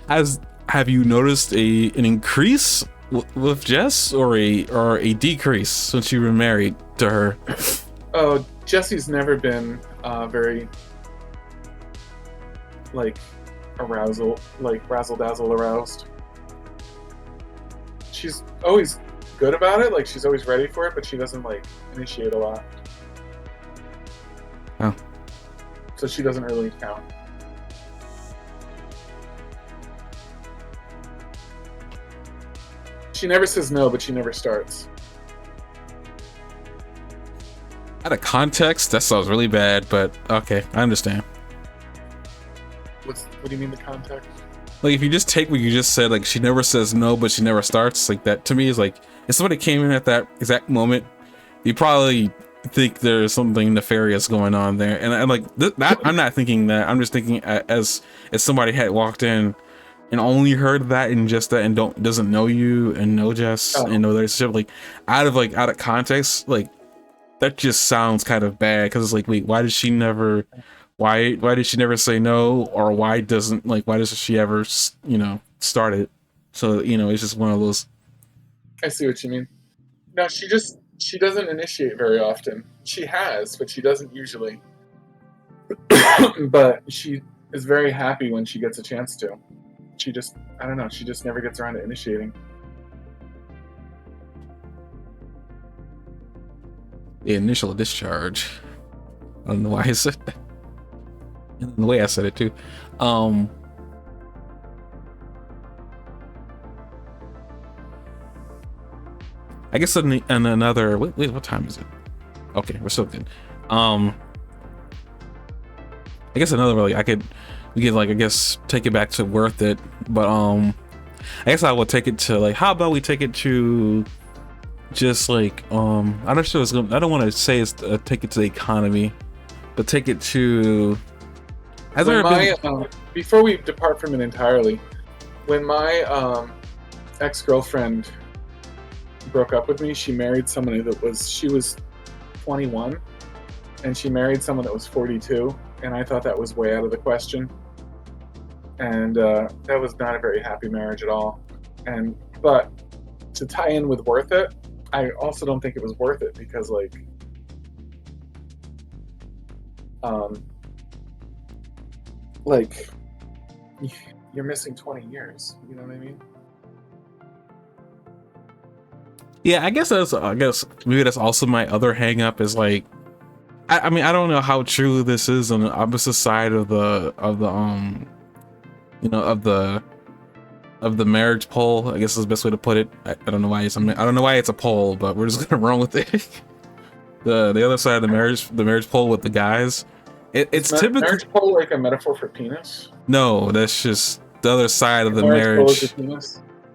Speaker 1: Have you noticed an increase with Jess, or a decrease since you were married to her?
Speaker 2: Oh, Jesse's never been very razzle dazzle aroused. She's always good about it, like she's always ready for it, but she doesn't initiate a lot.
Speaker 1: Oh.
Speaker 2: So she doesn't really count. She never says no, but she never starts.
Speaker 1: Out of context, that sounds really bad, but okay, I understand.
Speaker 2: What do you mean the context?
Speaker 1: Like, if you just take what you just said, like she never says no, but she never starts, like that to me is like, if somebody came in at that exact moment, you probably think there's something nefarious going on there. And I'm like, that I'm not thinking that. I'm just thinking as somebody had walked in and only heard that and just that, and doesn't know you and know Jess and know their relationship, like out of context, like that just sounds kind of bad, because it's like, wait, why did she never say no, or why doesn't she ever start it? So it's just one of those.
Speaker 2: I see what you mean. No, she doesn't initiate very often. She has, but she doesn't usually. But she is very happy when she gets a chance to. She just never gets around to initiating. The
Speaker 1: initial discharge. I don't know why I said that. And the way I said it too. Um, I guess in another wait, what time is it? Okay, we're still good. I guess another like we could like I guess take it back to worth it, but I guess I would take it to like how about we take it to just like I'm not sure it's gonna, I don't want to say it's take it to the economy, but take it to has there been
Speaker 2: before we depart from it entirely, when my ex-girlfriend broke up with me, she married someone she was 21 and she married someone that was 42, and I thought that was way out of the question, and that was not a very happy marriage at all. But to tie in with worth it, I also don't think it was worth it because like you're missing 20 years, you know what I mean?
Speaker 1: Yeah, I guess maybe that's also my other hang up is like I mean I don't know how true this is on the opposite side of the you know of the marriage poll, I guess is the best way to put it. I don't know why it's a poll, but we're just gonna run with it. the other side of the marriage poll with the guys. It's typically
Speaker 2: marriage poll like a metaphor for penis?
Speaker 1: No, that's just the other side of the marriage.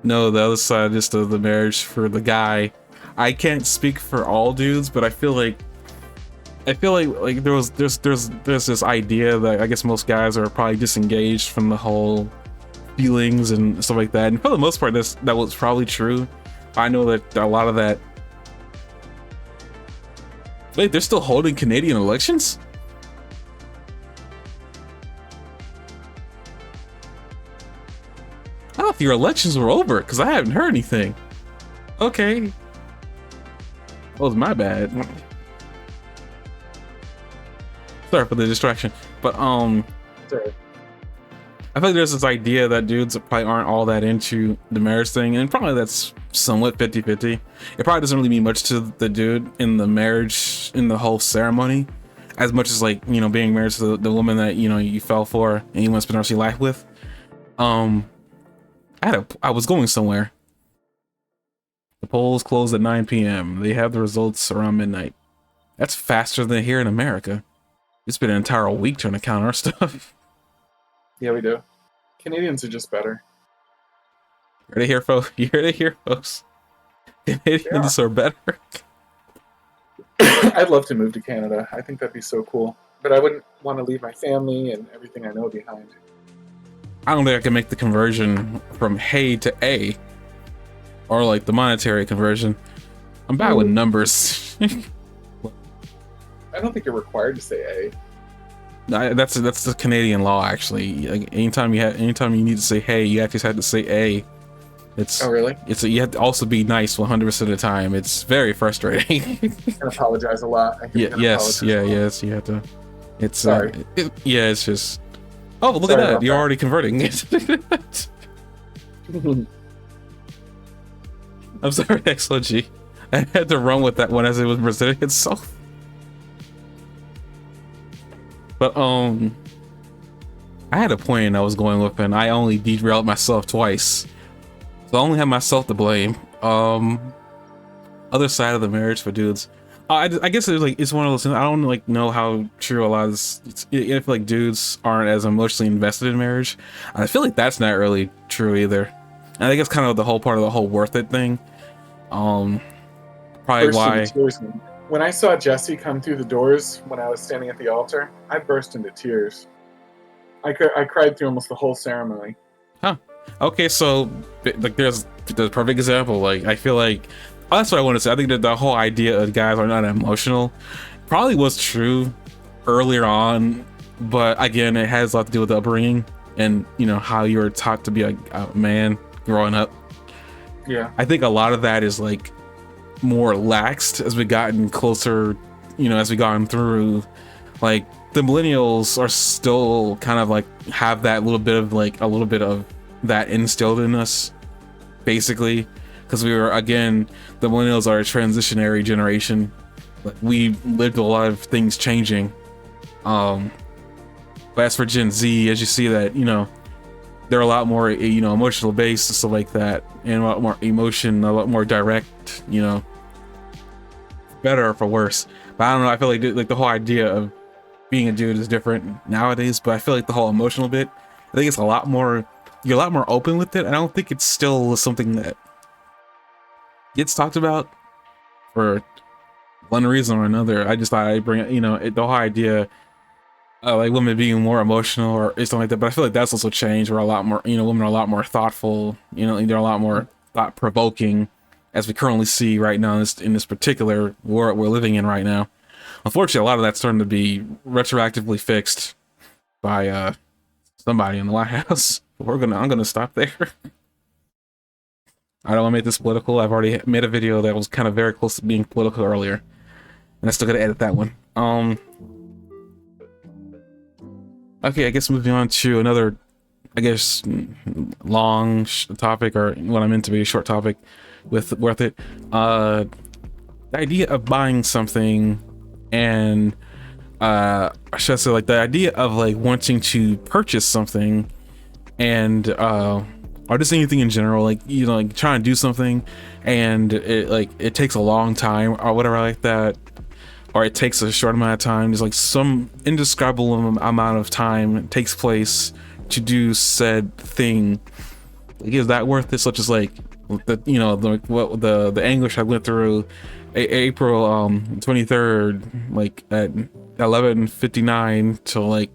Speaker 1: No, the other side just of the marriage for the guy. I can't speak for all dudes, but I feel like there's this idea that I guess most guys are probably disengaged from the whole feelings and stuff like that. And for the most part, that was probably true. I know that a lot of that. Wait, they're still holding Canadian elections? I thought your elections were over because I haven't heard anything. Okay. That was my bad. Sorry for the distraction. But
Speaker 2: Sorry.
Speaker 1: I feel like there's this idea that dudes probably aren't all that into the marriage thing, and probably that's somewhat 50-50. It probably doesn't really mean much to the dude in the marriage, in the whole ceremony, as much as like, you know, being married to the woman that, you know, you fell for and you want to spend the rest of your life with. I was going somewhere. The polls close at 9 p.m. They have the results around midnight. That's faster than here in America. It's been an entire week trying to count our stuff.
Speaker 2: Yeah, we do. Canadians are just better.
Speaker 1: You heard it here, folks. You heard it here, folks. Canadians are better.
Speaker 2: I'd love to move to Canada. I think that'd be so cool. But I wouldn't want to leave my family and everything I know behind.
Speaker 1: I don't think I can make the conversion from hey to A, or like the monetary conversion. I'm bad with numbers.
Speaker 2: I don't think you're required to say A.
Speaker 1: That's the Canadian law, actually. Like, anytime you need to say hey, you actually have to say A.
Speaker 2: Oh really?
Speaker 1: You have to also be nice 100% of the time. It's very frustrating.
Speaker 2: I apologize a lot.
Speaker 1: Yes, you have to. It's
Speaker 2: sorry.
Speaker 1: It's just. Oh, look at that! You're already converting. I'm sorry, XOG. I had to run with that one as it was presenting itself. But I had a point I was going with, and I only derailed myself twice, so I only have myself to blame. Other side of the marriage for dudes. I guess it's one of those things. I don't know how true a lot of this. I feel like dudes aren't as emotionally invested in marriage. I feel like that's not really true either. And I think it's kind of the whole part of the whole worth it thing. Probably why.
Speaker 2: When I saw Jesse come through the doors when I was standing at the altar, I burst into tears. I cried through almost the whole ceremony.
Speaker 1: Huh. Okay, so like there's a perfect example. Like I feel like. Oh, that's what I want to say. I think that the whole idea of guys are not emotional probably was true earlier on, but again, it has a lot to do with the upbringing and, you know, how you were taught to be a man growing up.
Speaker 2: Yeah.
Speaker 1: I think a lot of that is like more laxed as we gotten closer, you know, as we gotten through. Like the millennials are still kind of like have that little bit of that instilled in us, basically. Because we were, again, the millennials are a transitionary generation. We lived a lot of things changing. But But as for Gen Z, as you see that, you know, they're a lot more, you know, emotional based and stuff like that, and a lot more emotion, a lot more direct, you know, better or for worse. But I don't know, I feel like the whole idea of being a dude is different nowadays, but I feel like the whole emotional bit, I think it's a lot more, you're a lot more open with it. I don't think it's still something that gets talked about for one reason or another. I just thought I'd bring it, you know, the whole idea like women being more emotional or something like that. But I feel like that's also changed. We're a lot more, you know, women are a lot more thoughtful, you know, they're a lot more thought provoking, as we currently see right now in this particular world we're living in right now. Unfortunately, a lot of that's starting to be retroactively fixed by somebody in the White House. I'm gonna stop there. I don't want to make this political. I've already made a video that was kind of very close to being political earlier, and I still gotta edit that one. Okay, I guess moving on to another, I guess, long topic, or what I meant to be a short topic with Worth It. The idea of buying something, and I should say, like, the idea of like wanting to purchase something, and or just anything in general, like, you know, like trying to do something and it takes a long time or whatever like that, or it takes a short amount of time. There's like some indescribable amount of time it takes place to do said thing. Like, is that worth it? Such as like the, you know, the anguish I went through April 23rd, like at 11:59 till like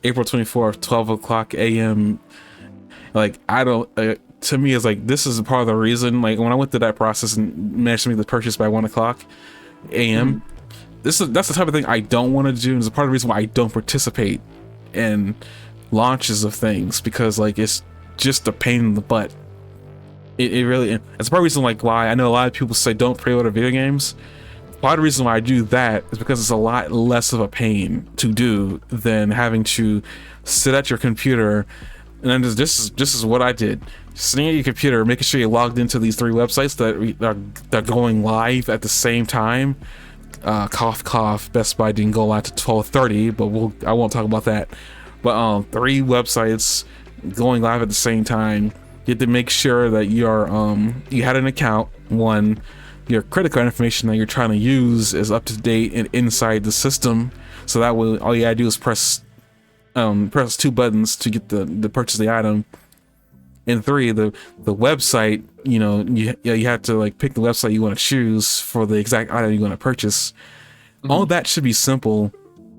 Speaker 1: April 24th, 12 o'clock a.m. Like, I don't, to me, it's like, this is part of the reason, like, when I went through that process and managed to make the purchase by 1 o'clock a.m., that's the type of thing I don't want to do, and it's a part of the reason why I don't participate in launches of things, because, like, it's just a pain in the butt. It really, it's part of the reason, like, why I know a lot of people say don't pre-order video games. Part of the reason why I do that is because it's a lot less of a pain to do than having to sit at your computer. And then this is what I did: sitting at your computer, making sure you're logged into these 3 websites that are going live at the same time. Cough, cough. Best Buy didn't go live to 12:30, but I won't talk about that. But 3 websites going live at the same time. You have to make sure that you're you had an account. One, your credit card information that you're trying to use is up to date and inside the system. So that way, all you gotta do is press 2 buttons to get the purchase the item. And 3, the website, you know, you have to like pick the website you want to choose for the exact item you want to purchase. All that should be simple.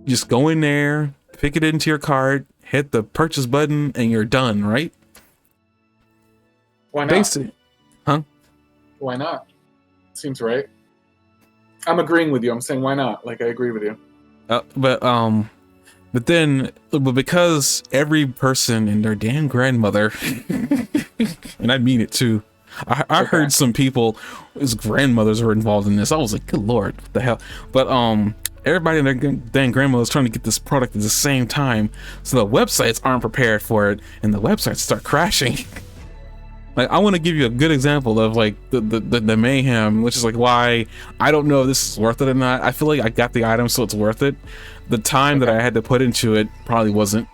Speaker 1: Just go in there, pick it into your cart, hit the purchase button, and you're done, right?
Speaker 2: Why not?
Speaker 1: Basically, huh?
Speaker 2: Why not? Seems right. I'm agreeing with you. I'm saying why not? Like, I agree with you.
Speaker 1: But then, because every person and their damn grandmother, and I mean it too, I heard some people whose grandmothers were involved in this. I was like, good lord, what the hell? But everybody and their damn grandmother is trying to get this product at the same time, so the websites aren't prepared for it, and the websites start crashing. Like, I want to give you a good example of like the mayhem, which is like why I don't know if this is worth it or not. I feel like I got the item, so it's worth it. The time that I had to put into it probably wasn't,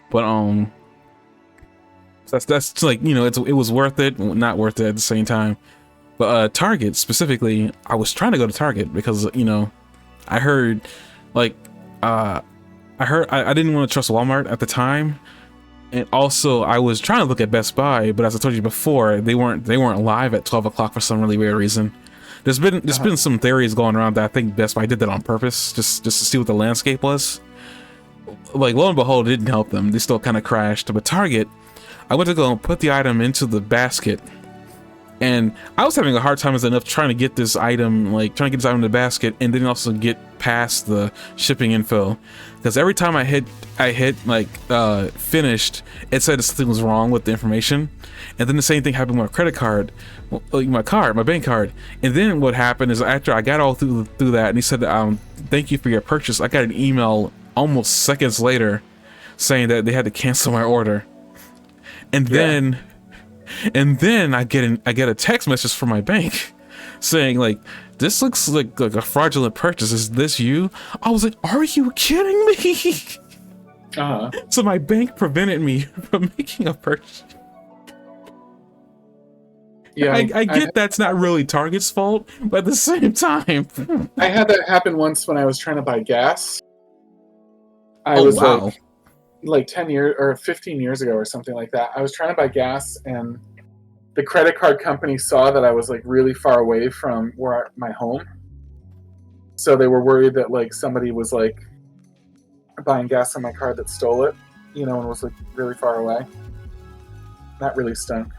Speaker 1: but that's like, you know, it was worth it, not worth it at the same time. But Target specifically, I was trying to go to Target because, you know, I heard like I didn't want to trust Walmart at the time. And also, I was trying to look at Best Buy, but as I told you before, they weren't live at 12 o'clock for some really weird reason. There's been some theories going around that I think Best Buy did that on purpose, just to see what the landscape was. Like, lo and behold, it didn't help them. They still kind of crashed. But Target, I went to go and put the item into the basket, and I was having a hard time as enough trying to get this item, in the basket, and then also get past the shipping info, because every time I hit like finished, it said something was wrong with the information. And then the same thing happened with my credit card, like my bank card. And then what happened is, after I got all through that, and he said, thank you for your purchase, I got an email almost seconds later saying that they had to cancel my order. And then I get a text message from my bank saying, like, this looks like a fraudulent purchase. Is this you? I was like, are you kidding me?
Speaker 2: Uh-huh.
Speaker 1: So my bank prevented me from making a purchase.
Speaker 2: Yeah,
Speaker 1: I get that's not really Target's fault, but at the same time,
Speaker 2: I had that happen once when I was trying to buy gas. I
Speaker 1: oh
Speaker 2: was
Speaker 1: wow,
Speaker 2: like 10 years or 15 years ago or something like that. I was trying to buy gas, and the credit card company saw that I was like really far away from my home. So they were worried that like somebody was like buying gas on my card that stole it, and was like really far away. That really stunk.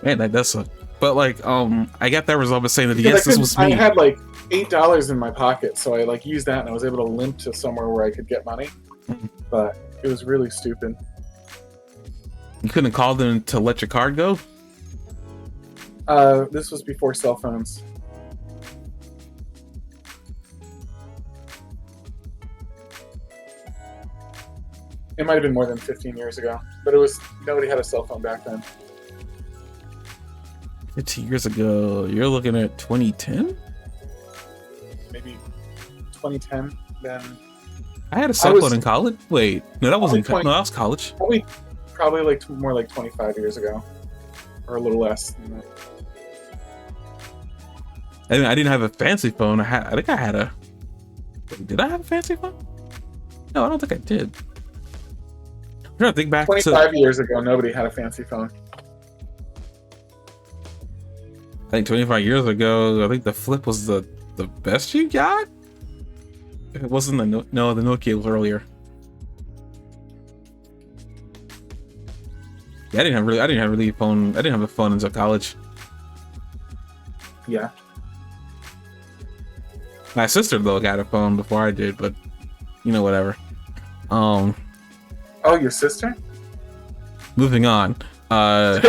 Speaker 1: man, that does suck. But like, I got that result by saying that
Speaker 2: Because
Speaker 1: yes, this was me.
Speaker 2: I had like $8 in my pocket, so I like used that, and I was able to limp to somewhere where I could get money. But it was really stupid.
Speaker 1: You couldn't call them to let your card go?
Speaker 2: This was before cell phones. It might have been more than 15 years ago, but nobody had a cell phone back then.
Speaker 1: 15 years ago, you're looking at 2010?
Speaker 2: Maybe 2010. Then
Speaker 1: I had a cell phone in college. Wait, no, that wasn't. No, that was college.
Speaker 2: Probably like more like 25 years ago, or a little less than that.
Speaker 1: I mean, I didn't have a fancy phone. I think I had a. Did I have a fancy phone? No, I don't think I did. I'm trying to think back.
Speaker 2: 25 years ago, nobody had a fancy phone.
Speaker 1: I think 25 years ago, I think the flip was the best you got. It wasn't the the Nokia was earlier. Yeah, I didn't have really a phone. I didn't have a phone until college.
Speaker 2: Yeah.
Speaker 1: My sister though got a phone before I did, but whatever.
Speaker 2: Oh, your sister?
Speaker 1: Moving on. But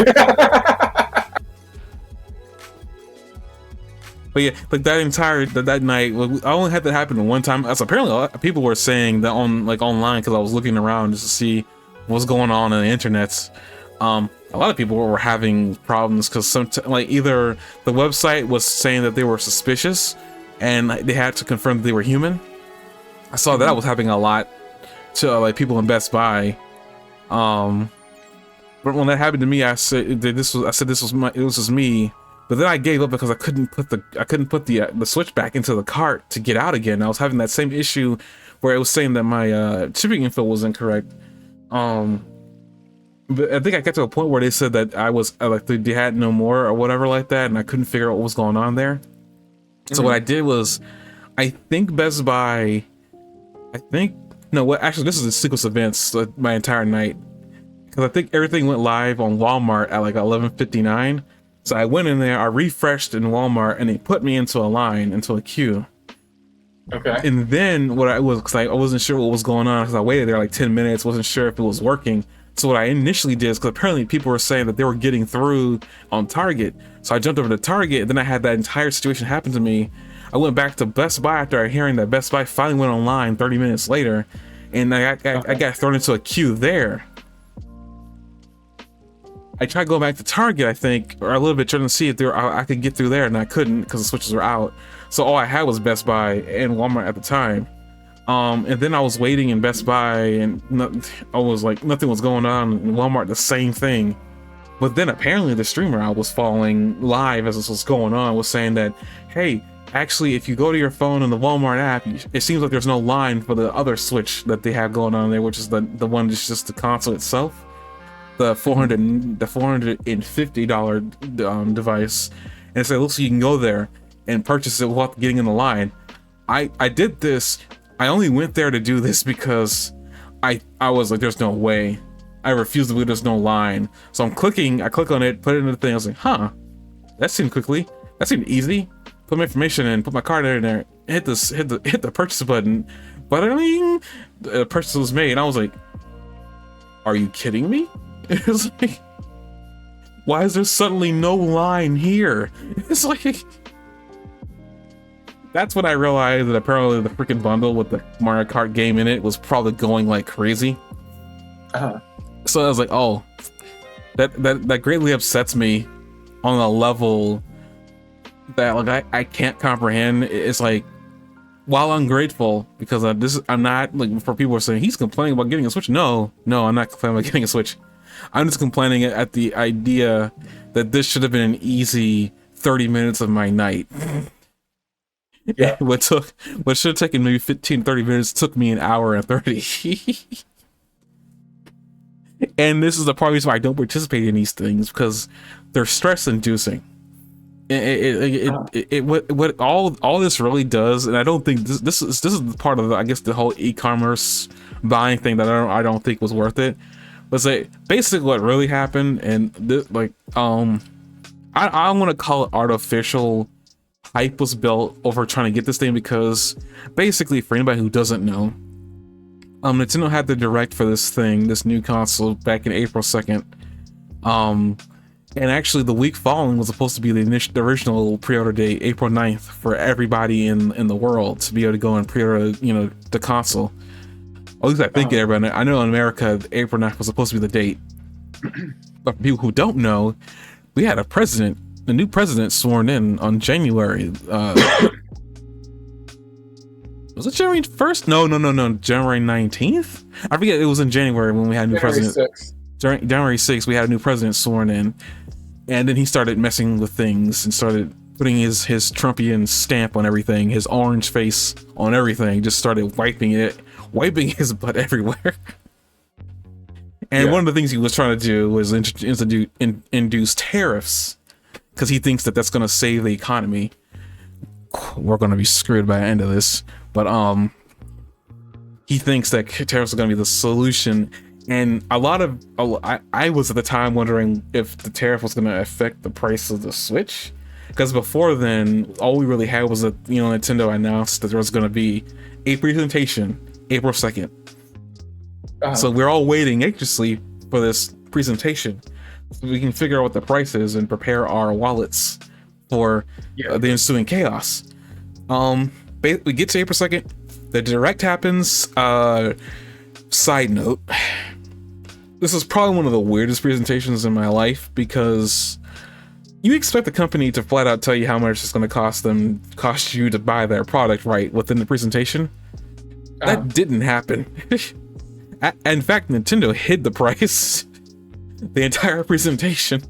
Speaker 1: yeah, like that night, I only had that happen one time. As apparently a lot of people were saying that online because I was looking around just to see what's going on the internets. A lot of people were having problems because either the website was saying that they were suspicious and they had to confirm that they were human. I saw that was happening a lot to like people in Best Buy. But when that happened to me, I said this was me. But then I gave up because I couldn't put the switch back into the cart to get out again. I was having that same issue where it was saying that my shipping info was incorrect. But I think I got to a point where they said that I was like they had no more or whatever like that, and I couldn't figure out what was going on there. So what I did was, I think Best Buy, actually this is a sequence of events my entire night, because I think everything went live on Walmart at like 11:59. So I went in there, I refreshed in Walmart, and they put me into a queue.
Speaker 2: Okay.
Speaker 1: And then because I wasn't sure what was going on, because I waited there like 10 minutes, wasn't sure if it was working. So what I initially did is, because apparently people were saying that they were getting through on Target. So I jumped over to Target, and then I had that entire situation happen to me. I went back to Best Buy after hearing that Best Buy finally went online 30 minutes later, and I got thrown into a queue there. I tried going back to Target, I think, or a little bit, trying to see if I could get through there, and I couldn't because the switches were out. So all I had was Best Buy and Walmart at the time. And then I was waiting in Best Buy, and I was like, nothing was going on. In Walmart, the same thing. But then apparently the streamer I was following live as this was going on was saying that, hey, actually, if you go to your phone in the Walmart app, it seems like there's no line for the other switch that they have going on there, which is the one that's just the console itself. The $450 device, and it said, looks like you can go there and purchase it without getting in the line. I did this. I only went there to do this because I was like, there's no way. I refuse to believe there's no line. So I click on it, put it in the thing. I was like, huh, that seemed quickly. That seemed easy. Put my information in, put my card in there, hit the purchase button. But the purchase was made. And I was like, are you kidding me? It was like, why is there suddenly no line here? It's like, that's when I realized that apparently the freaking bundle with the Mario Kart game in it was probably going like crazy. So I was like, oh, that greatly upsets me on a level that like I can't comprehend. It's like, while ungrateful, because I'm not like for people who are saying he's complaining about getting a Switch. No, no, I'm not complaining about getting a Switch. I'm just complaining at the idea that this should have been an easy 30 minutes of my night.
Speaker 2: Yeah.
Speaker 1: What should have taken maybe 15, 30 minutes took me an hour and 30. And this is the part of the reason why I don't participate in these things, because they're stress inducing. What all this really does, and I don't think this is part of the, I guess the whole e-commerce buying thing that I don't think was worth it. Was that basically what really happened? And this, like I want to call it artificial hype was built over trying to get this thing, because basically, for anybody who doesn't know, Nintendo had the direct for this thing, this new console, back in April 2nd. And actually the week following was supposed to be the original pre-order date, April 9th, for everybody in the world to be able to go and pre-order, the console. At least I think everybody. I know in America, April 9th was supposed to be the date. But for people who don't know, we had a new president sworn in on January. Was it January 1st? No. January 19th? I forget, it was in January when we had a new president.
Speaker 2: 6th.
Speaker 1: January 6th, we had a new president sworn in. And then he started messing with things and started putting his Trumpian stamp on everything, his orange face on everything, just started wiping his butt everywhere. And one of the things he was trying to do was induce tariffs, because he thinks that that's going to save the economy. We're going to be screwed by the end of this, but he thinks that tariffs are going to be the solution. And I was at the time wondering if the tariff was going to affect the price of the Switch, because before then, all we really had was that Nintendo announced that there was going to be a presentation April 2nd. So we're all waiting anxiously for this presentation so we can figure out what the price is and prepare our wallets for the ensuing chaos. We get to April 2nd, the direct happens. Side note, this is probably one of the weirdest presentations in my life, because you expect the company to flat out tell you how much it's going to cost you to buy their product right within the presentation. That didn't happen. In fact, Nintendo hid the price the entire presentation,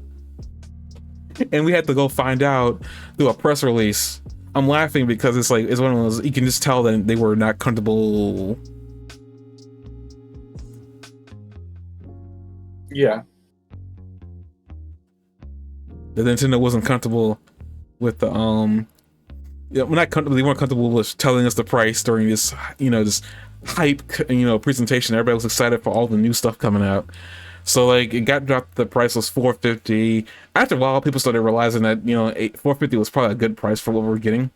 Speaker 1: and we had to go find out through a press release. I'm laughing because it's one of those, you can just tell that they were not comfortable.
Speaker 2: Yeah.
Speaker 1: The Nintendo wasn't comfortable with the they weren't comfortable with telling us the price during this this hype presentation. Everybody was excited for all the new stuff coming out, so like it got dropped. The price was $450. After a while, people started realizing that $450 was probably a good price for what we're getting.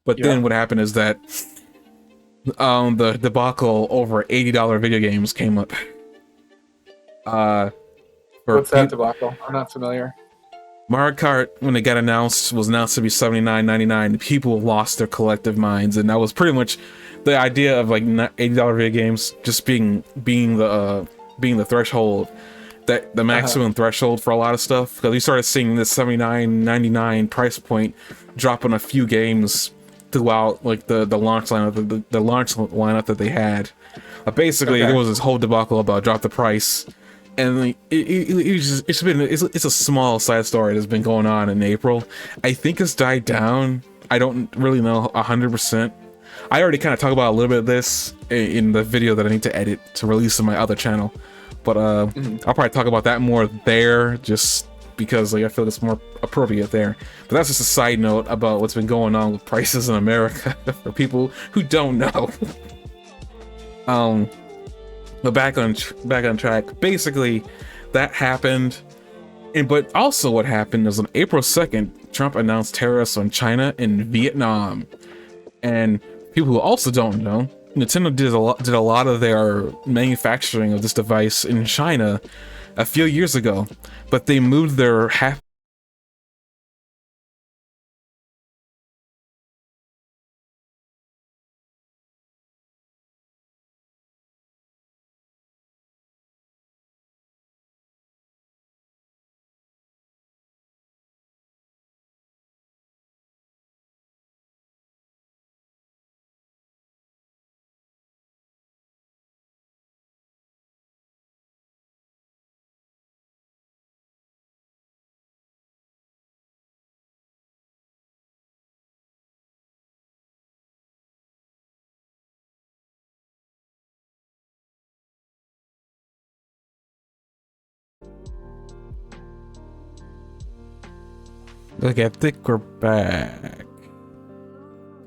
Speaker 1: But then what happened is that the debacle over $80 video games came up.
Speaker 2: What's that debacle? I'm not familiar.
Speaker 1: Mario Kart, when it got announced, was announced to be $79.99. People lost their collective minds, and that was pretty much the idea of like $80 video games just being the threshold, that the maximum threshold for a lot of stuff. Because we started seeing this $79.99 price point drop on a few games throughout like the launch lineup, the launch lineup that they had. Basically, there was this whole debacle about drop the price. And like, it's a small side story that's been going on in April. I think it's died down. I don't really know 100%. I already kind of talked about a little bit of this in the video that I need to edit to release on my other channel, but I'll probably talk about that more there, just because like I feel it's more appropriate there. But that's just a side note about what's been going on with prices in America for people who don't know. But back on track. Basically, that happened, but also what happened is on April 2nd, Trump announced tariffs on China and Vietnam. And people who also don't know, Nintendo did a lot of their manufacturing of this device in China a few years ago, but they moved their Okay, I think we're back.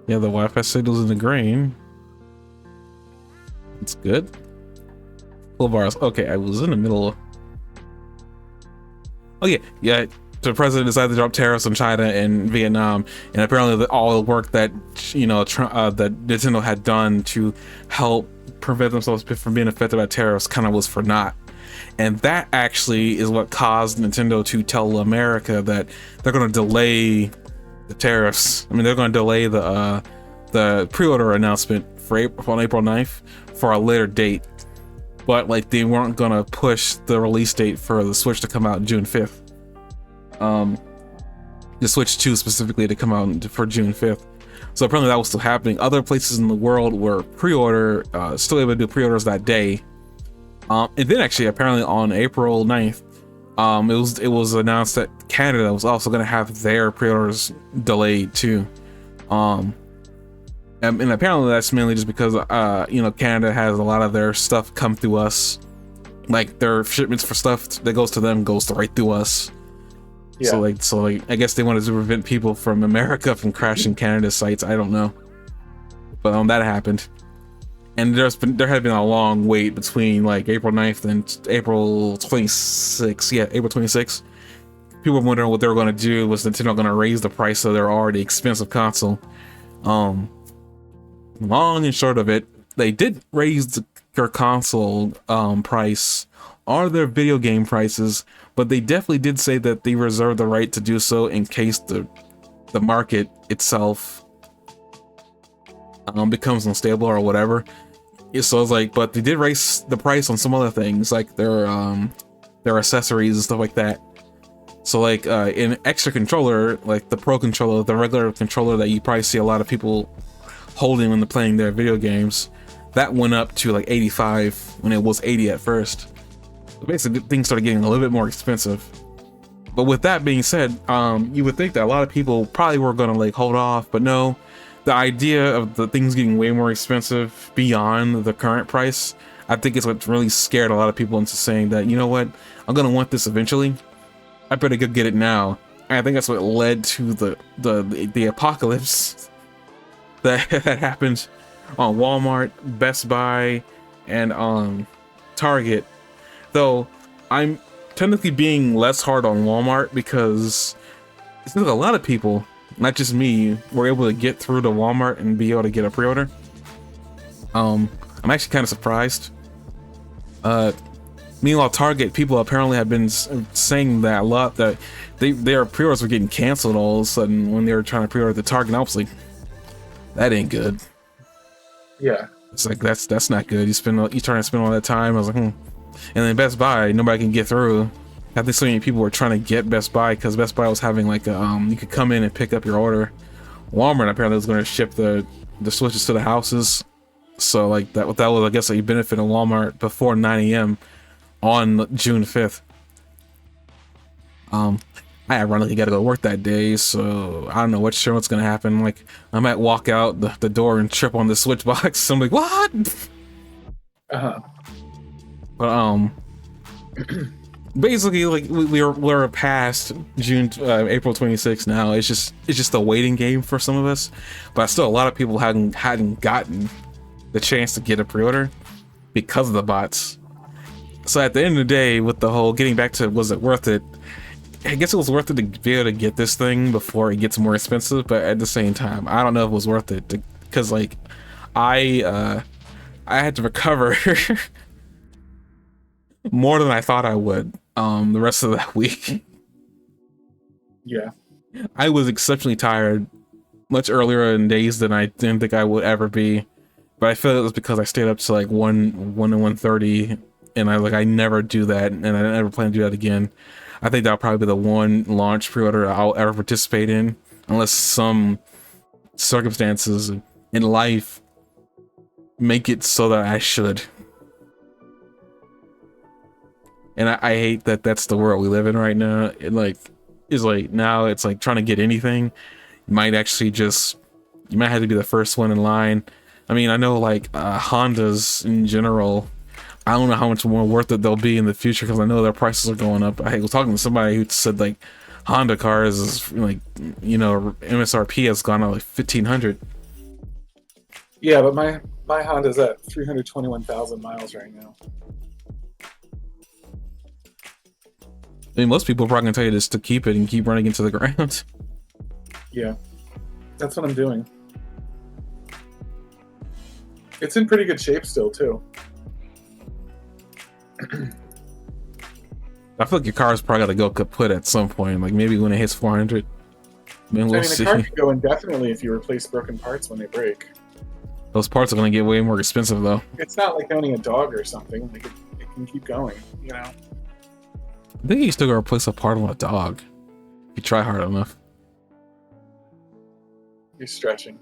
Speaker 1: Yeah, the Wi-Fi signal's in the green. It's good. Full bars. Okay, I was in the middle. Oh yeah. The president decided to drop tariffs on China and Vietnam, and apparently all the work that that Nintendo had done to help prevent themselves from being affected by tariffs kind of was for naught. And that actually is what caused Nintendo to tell America that they're going to delay the tariffs. I mean, they're going to delay the pre-order announcement for on April 9th for a later date. But like they weren't going to push the release date for the Switch to come out June 5th. The Switch 2 specifically to come out for June 5th. So apparently that was still happening. Other places in the world were still able to do pre-orders that day. And then actually apparently on April 9th, it was announced that Canada was also going to have their pre-orders delayed too. And apparently that's mainly just because Canada has a lot of their stuff come through us, like their shipments for stuff that goes to them goes right through us. Yeah. So I guess they wanted to prevent people from America from crashing Canada sites. I don't know, but that happened. And there had been a long wait between like April 9th and April 26th. Yeah, April 26th. People were wondering what they were going to do. Was Nintendo going to raise the price of their already expensive console? Long and short of it, they did raise their console price or their video game prices, but they definitely did say that they reserve the right to do so in case the market itself becomes unstable or whatever. So it's like, but they did raise the price on some other things like their accessories and stuff like that. So like an extra controller, like the Pro controller, the regular controller that you probably see a lot of people holding when they're playing their video games, that went up to like 85 when it was 80 at first. So basically things started getting a little bit more expensive. But with that being said, you would think that a lot of people probably were gonna like hold off, but no. The idea of the things getting way more expensive beyond the current price, I think is what really scared a lot of people into saying that, you know what, I'm gonna want this eventually, I better go get it now. And I think that's what led to the apocalypse that happened on Walmart, Best Buy, and Target. Though I'm technically being less hard on Walmart because it seems like a lot of people, not just me, were able to get through to Walmart and be able to get a pre-order. I'm actually kind of surprised. Meanwhile, Target, people apparently have been saying that a lot, that their pre-orders were getting canceled all of a sudden when they were trying to pre-order the Target. And I was like, that ain't good.
Speaker 2: Yeah.
Speaker 1: It's like, that's not good. You trying to spend all that time. I was like, And then Best Buy, nobody can get through. I think so many people were trying to get Best Buy because Best Buy was having like you could come in and pick up your order. Walmart apparently was going to ship the Switches to the houses. So like that was, I guess, a benefit of Walmart before 9 a.m. on June 5th. I ironically got to go to work that day, so I don't know what's gonna happen. Like I might walk out the door and trip on the Switch box. I'm like, what? But basically, like we're past April 26th now. It's just a waiting game for some of us, but still a lot of people hadn't gotten the chance to get a pre-order because of the bots. So at the end of the day, with the whole getting back to was it worth it, I guess it was worth it to be able to get this thing before it gets more expensive, but at the same time, I don't know if it was worth it because like I had to recover more than I thought I would the rest of that week.
Speaker 2: Yeah.
Speaker 1: I was exceptionally tired much earlier in days than I didn't think I would ever be. But I feel it was because I stayed up to like 1 and 1:30, and I never do that, and I never plan to do that again. I think that'll probably be the one launch pre-order I'll ever participate in, unless some circumstances in life make it so that I should. And I hate that that's the world we live in right now. Now it's like trying to get anything. You might have to be the first one in line. I mean, I know like Hondas in general, I don't know how much more worth it they'll be in the future because I know their prices are going up. I was talking to somebody who said like Honda cars is like, you know, MSRP has gone up like 1,500.
Speaker 2: Yeah, but my Honda's at 321,000 miles right now.
Speaker 1: I mean, most people are probably gonna tell you just to keep it and keep running into the ground.
Speaker 2: Yeah, that's what I'm doing. It's in pretty good shape still, too.
Speaker 1: I feel like your car's probably gotta go kaput at some point, like maybe when it hits 400. I mean, we'll see.
Speaker 2: The car can go indefinitely if you replace broken parts when they break.
Speaker 1: Those parts are gonna get way more expensive, though.
Speaker 2: It's not like owning a dog or something. Like it can keep going, you know?
Speaker 1: I think you still gotta replace a part on a dog. If you try hard enough.
Speaker 2: You're stretching.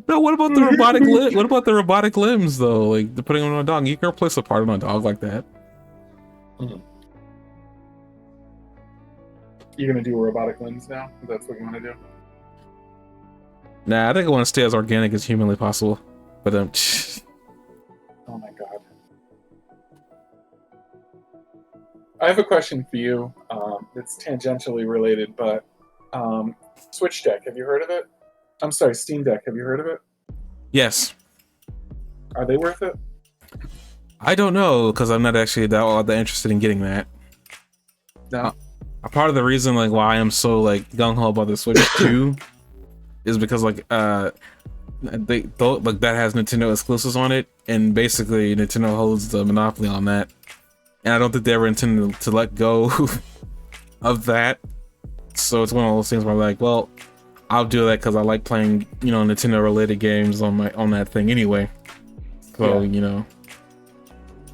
Speaker 1: No, what about the robotic what about the robotic limbs though? Like putting them on a dog, you can replace a part on a dog like that.
Speaker 2: Mm-hmm. You're gonna do robotic limbs now? That's what you want to do?
Speaker 1: Nah, I think I want to stay as organic as humanly possible. But
Speaker 2: oh my god. I have a question for you. It's tangentially related, but Switch Deck, have you heard of it? I'm sorry, Steam Deck, have you heard of it?
Speaker 1: yes.
Speaker 2: Are they worth it?
Speaker 1: I don't know, because I'm not actually that interested in getting that.
Speaker 2: No.
Speaker 1: Part of the reason like why I'm so like gung-ho about the Switch 2 is because like that has Nintendo exclusives on it, and basically Nintendo holds the monopoly on that. And I don't think they ever intended to let go of that. So it's one of those things where I'm like, well, I'll do that because I like playing, you know, Nintendo related games on that thing anyway. So, you know,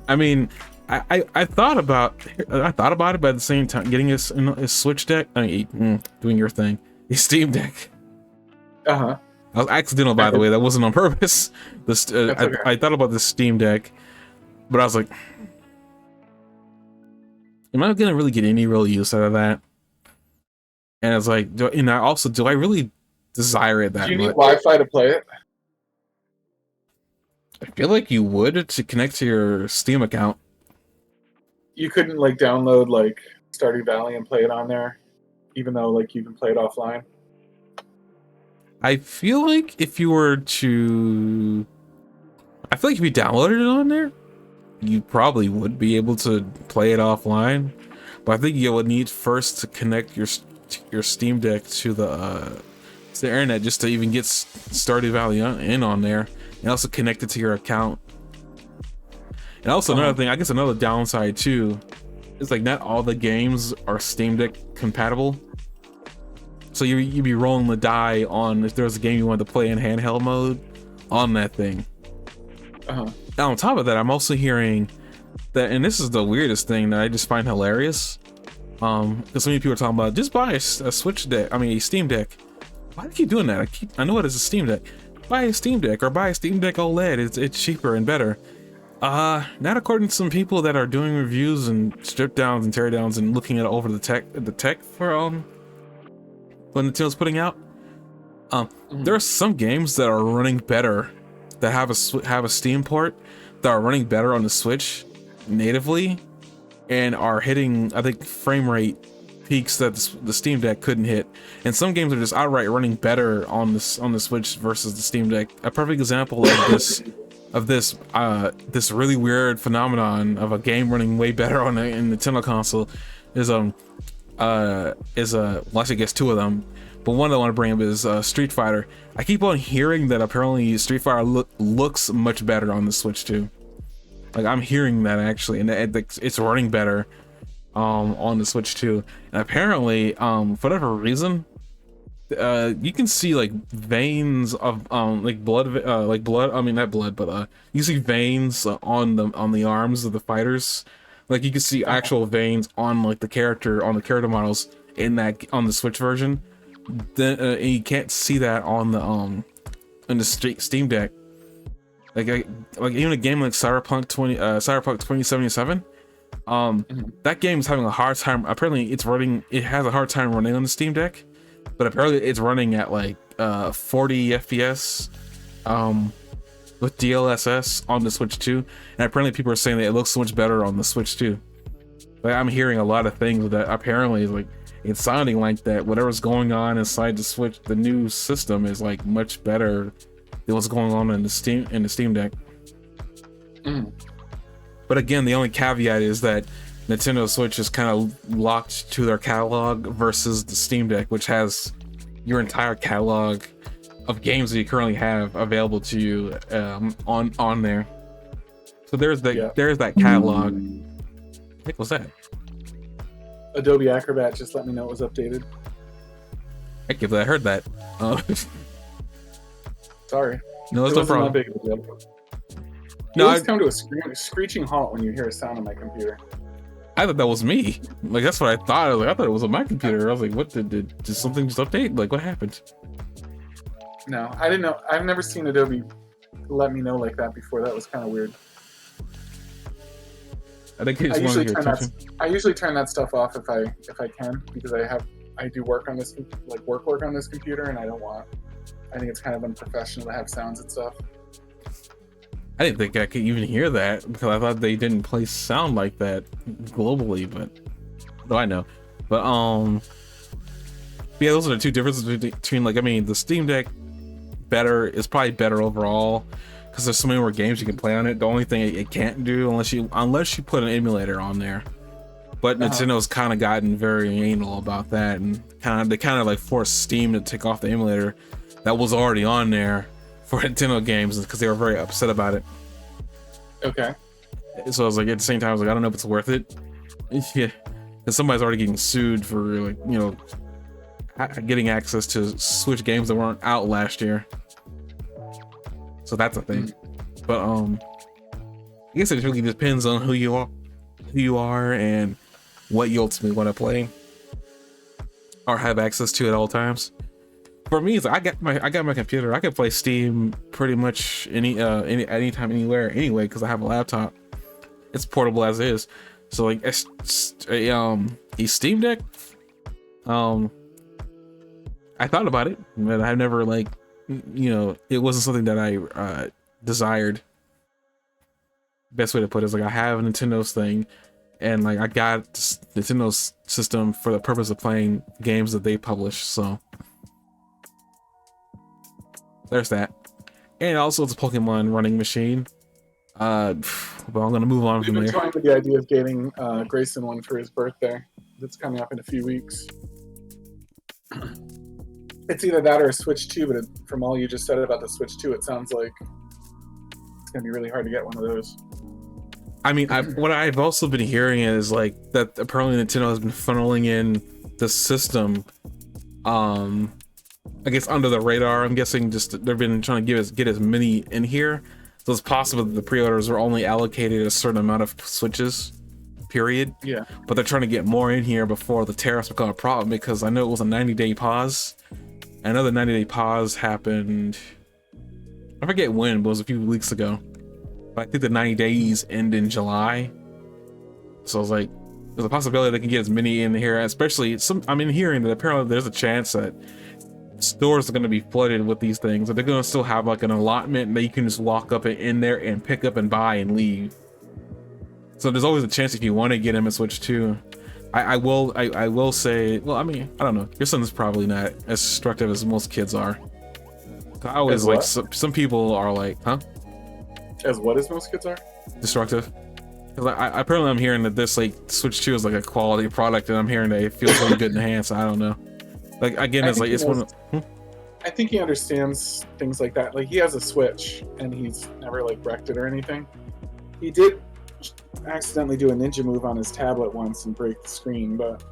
Speaker 1: I mean, I thought about it, but at the same time, getting a Switch Deck, I mean, doing your thing, a Steam Deck.
Speaker 2: Uh-huh.
Speaker 1: I was accidental, by the way. That wasn't on purpose.
Speaker 2: Okay.
Speaker 1: I thought about the Steam Deck, but I was like, am I gonna really get any real use out of that? And it's like, do I really desire it that much?
Speaker 2: Do you need Wi-Fi to play it?
Speaker 1: I feel like you would to connect to your Steam account.
Speaker 2: You couldn't like download like Stardew Valley and play it on there, even though like you can play it offline.
Speaker 1: I feel like if you downloaded it on there, you probably would be able to play it offline. But I think you would need first to connect your Steam Deck to the internet just to even get Stardew Valley in on there, and also connect it to your account. And also another thing, I guess another downside too, is like not all the games are Steam Deck compatible. So you'd be rolling the die on if there was a game you wanted to play in handheld mode on that thing. Now on top of that, I'm also hearing that, and this is the weirdest thing that I just find hilarious, because so many people are talking about just buy a Switch Deck, a Steam Deck. Why do you keep doing that? I know it is a Steam Deck. Buy a Steam Deck or buy a Steam Deck OLED. It's cheaper and better. Not according to some people that are doing reviews and strip downs and tear downs and looking at over the tech for what Nintendo's putting out. There are some games that are running better, that have a Steam port, that are running better on the Switch natively, and are hitting, I think, frame rate peaks that the Steam Deck couldn't hit. And some games are just outright running better on the Switch versus the Steam Deck. A perfect example of this really weird phenomenon of a game running way better on a Nintendo console is well, actually I guess two of them, but one that I want to bring up is Street Fighter. I keep on hearing that apparently Street Fighter looks much better on the Switch too. Like I'm hearing that actually, and it's running better on the Switch too. And apparently, for whatever reason, you can see like veins of like blood. I mean not blood, but you see veins on the arms of the fighters. Like you can see actual veins on like the character models on the Switch version. Then and you can't see that on the Steam Deck. Like even a game like Cyberpunk 2077, that game is having a hard time. Apparently, it has a hard time running on the Steam Deck, but apparently it's running at like 40 FPS with DLSS on the Switch 2, and apparently people are saying that it looks so much better on the Switch 2. Like, I'm hearing a lot of things that apparently like it's sounding like that whatever's going on inside the Switch, the new system is like much better than what's going on in the Steam Deck. But again, the only caveat is that Nintendo Switch is kind of locked to their catalog versus the Steam Deck, which has your entire catalog of games that you currently have available to you on there. So there's that catalog. What the heck was that?
Speaker 2: Adobe Acrobat just let me know it was updated.
Speaker 1: Heck, if I heard that.
Speaker 2: Sorry.
Speaker 1: No, that's no problem.
Speaker 2: That big of a deal.
Speaker 1: No,
Speaker 2: I come to a screeching halt when you hear a sound on my computer.
Speaker 1: I thought that was me. Like, that's what I thought. I was like, I thought it was on my computer. I was like, what did something just update? Like, what happened?
Speaker 2: No, I didn't know. I've never seen Adobe let me know like that before. That was kind of weird.
Speaker 1: I think I
Speaker 2: usually turn that stuff off if I can, because I do work on this, like work on this computer, and I think it's kind of unprofessional to have sounds and stuff.
Speaker 1: I didn't think I could even hear that because I thought they didn't play sound like that globally, but though I know. But yeah, those are the two differences between, like, I mean, the Steam Deck is probably better overall because there's so many more games you can play on it. The only thing it can't do unless you put an emulator on there. But Nintendo's kind of gotten very anal about that, and they kind of like forced Steam to take off the emulator that was already on there for Nintendo games because they were very upset about it.
Speaker 2: Okay.
Speaker 1: So I was like, at the same time, I was like, I don't know if it's worth it. Yeah, because somebody's already getting sued for, like, you know, getting access to Switch games that weren't out last year. So that's a thing. But I guess it really depends on who you are and what you ultimately want to play or have access to at all times. For me, it's like I got my computer. I can play Steam pretty much anytime, anywhere, anyway, because I have a laptop. It's portable as is. So like a Steam Deck. I thought about it, but I never, like, you know, it wasn't something that I desired. Best way to put it is, like, I have a Nintendo's thing, and like I got Nintendo's system for the purpose of playing games that they publish. So there's that. And also it's a Pokemon running machine. But I'm gonna move on from there.
Speaker 2: We've been toying with the idea of getting Grayson one for his birthday. That's coming up in a few weeks. It's either that or a Switch 2, but from all you just said about the Switch 2, it sounds like it's gonna be really hard to get one of those.
Speaker 1: I mean, what I've also been hearing is like that apparently Nintendo has been funneling in the system, I guess under the radar. I'm guessing just they've been trying to get as many in here. So it's possible that the pre-orders were only allocated a certain amount of Switches, period.
Speaker 2: Yeah.
Speaker 1: But they're trying to get more in here before the tariffs become a problem, because I know it was a 90-day pause. Another 90-day pause happened, I forget when, but it was a few weeks ago. But I think the 90 days end in July. So I was like, there's a possibility they can get as many in here, especially I'm hearing that apparently there's a chance that stores are going to be flooded with these things, and they're going to still have like an allotment that you can just walk up in there and pick up and buy and leave. So there's always a chance if you want to get him a Switch 2. I will say, well, I mean, I don't know, your son's probably not as destructive as most kids are. I always like some people are like, huh?
Speaker 2: As what as most kids are?
Speaker 1: Destructive. Because apparently I'm hearing that this like Switch 2 is like a quality product, and I'm hearing that it feels really good in the hands. So I don't know. Like, again, it's like it's one of,
Speaker 2: I think he understands things like that. Like, he has a Switch and he's never like wrecked it or anything. He did accidentally do a ninja move on his tablet once and break the screen, but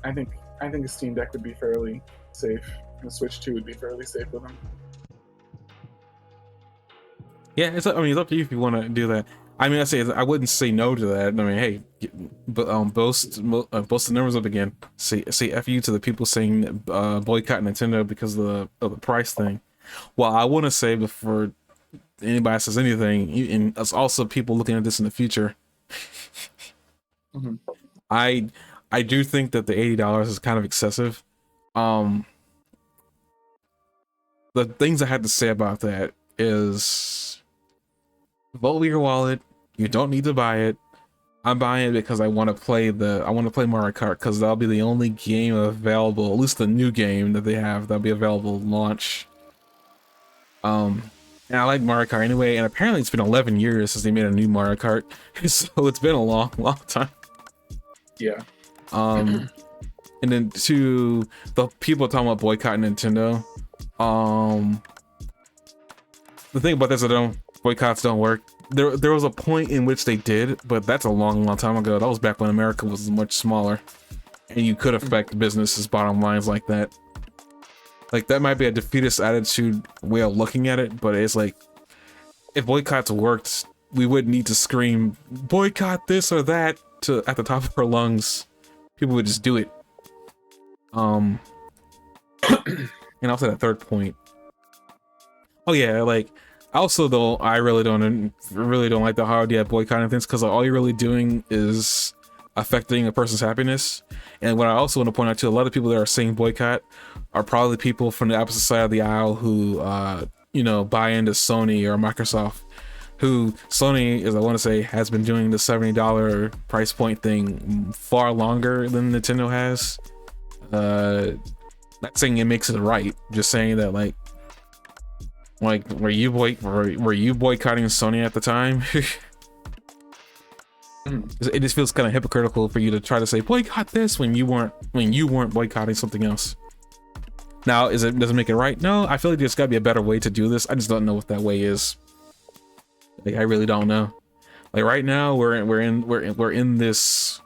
Speaker 2: I think a Steam Deck would be fairly safe. And a Switch 2 would be fairly safe with him.
Speaker 1: yeah, it's up to you if you want to do that. I mean, I wouldn't say no to that. I mean, hey, but boast the numbers up again. Say F you to the people saying boycott Nintendo because of the price thing. Well, I want to say before anybody says anything, and us also people looking at this in the future, I do think that the $80 is kind of excessive. The things I had to say about that is, vote with your wallet. You don't need to buy it. I'm buying it because I want to play Mario Kart because that'll be the only game available, at least the new game that they have that'll be available launch. And I like Mario Kart anyway, and apparently it's been 11 years since they made a new Mario Kart, so it's been a long, long time.
Speaker 2: Yeah.
Speaker 1: And then to the people talking about boycotting Nintendo, the thing about this, boycotts don't work. There was a point in which they did, but that's a long, long time ago. That was back when America was much smaller, and you could affect businesses' bottom lines like that. Like, that might be a defeatist attitude way of looking at it, but it's like, if boycotts worked, we wouldn't need to scream, boycott this or that at the top of our lungs. People would just do it. And also that third point. Oh yeah, like, also though, I really don't like the hard idea of boycotting things, because all you're really doing is affecting a person's happiness. And what I also want to point out too, a lot of people that are saying boycott are probably people from the opposite side of the aisle who you know, buy into Sony or Microsoft, who Sony, as I want to say, has been doing the $70 price point thing far longer than Nintendo has. Not saying it makes it right, just saying that like were you boycotting Sony at the time? It just feels kind of hypocritical for you to try to say boycott this when you weren't boycotting something else. Now, does it make it right? No, I feel like there's got to be a better way to do this. I just don't know what that way is. Like, I really don't know. Like, right now we're in this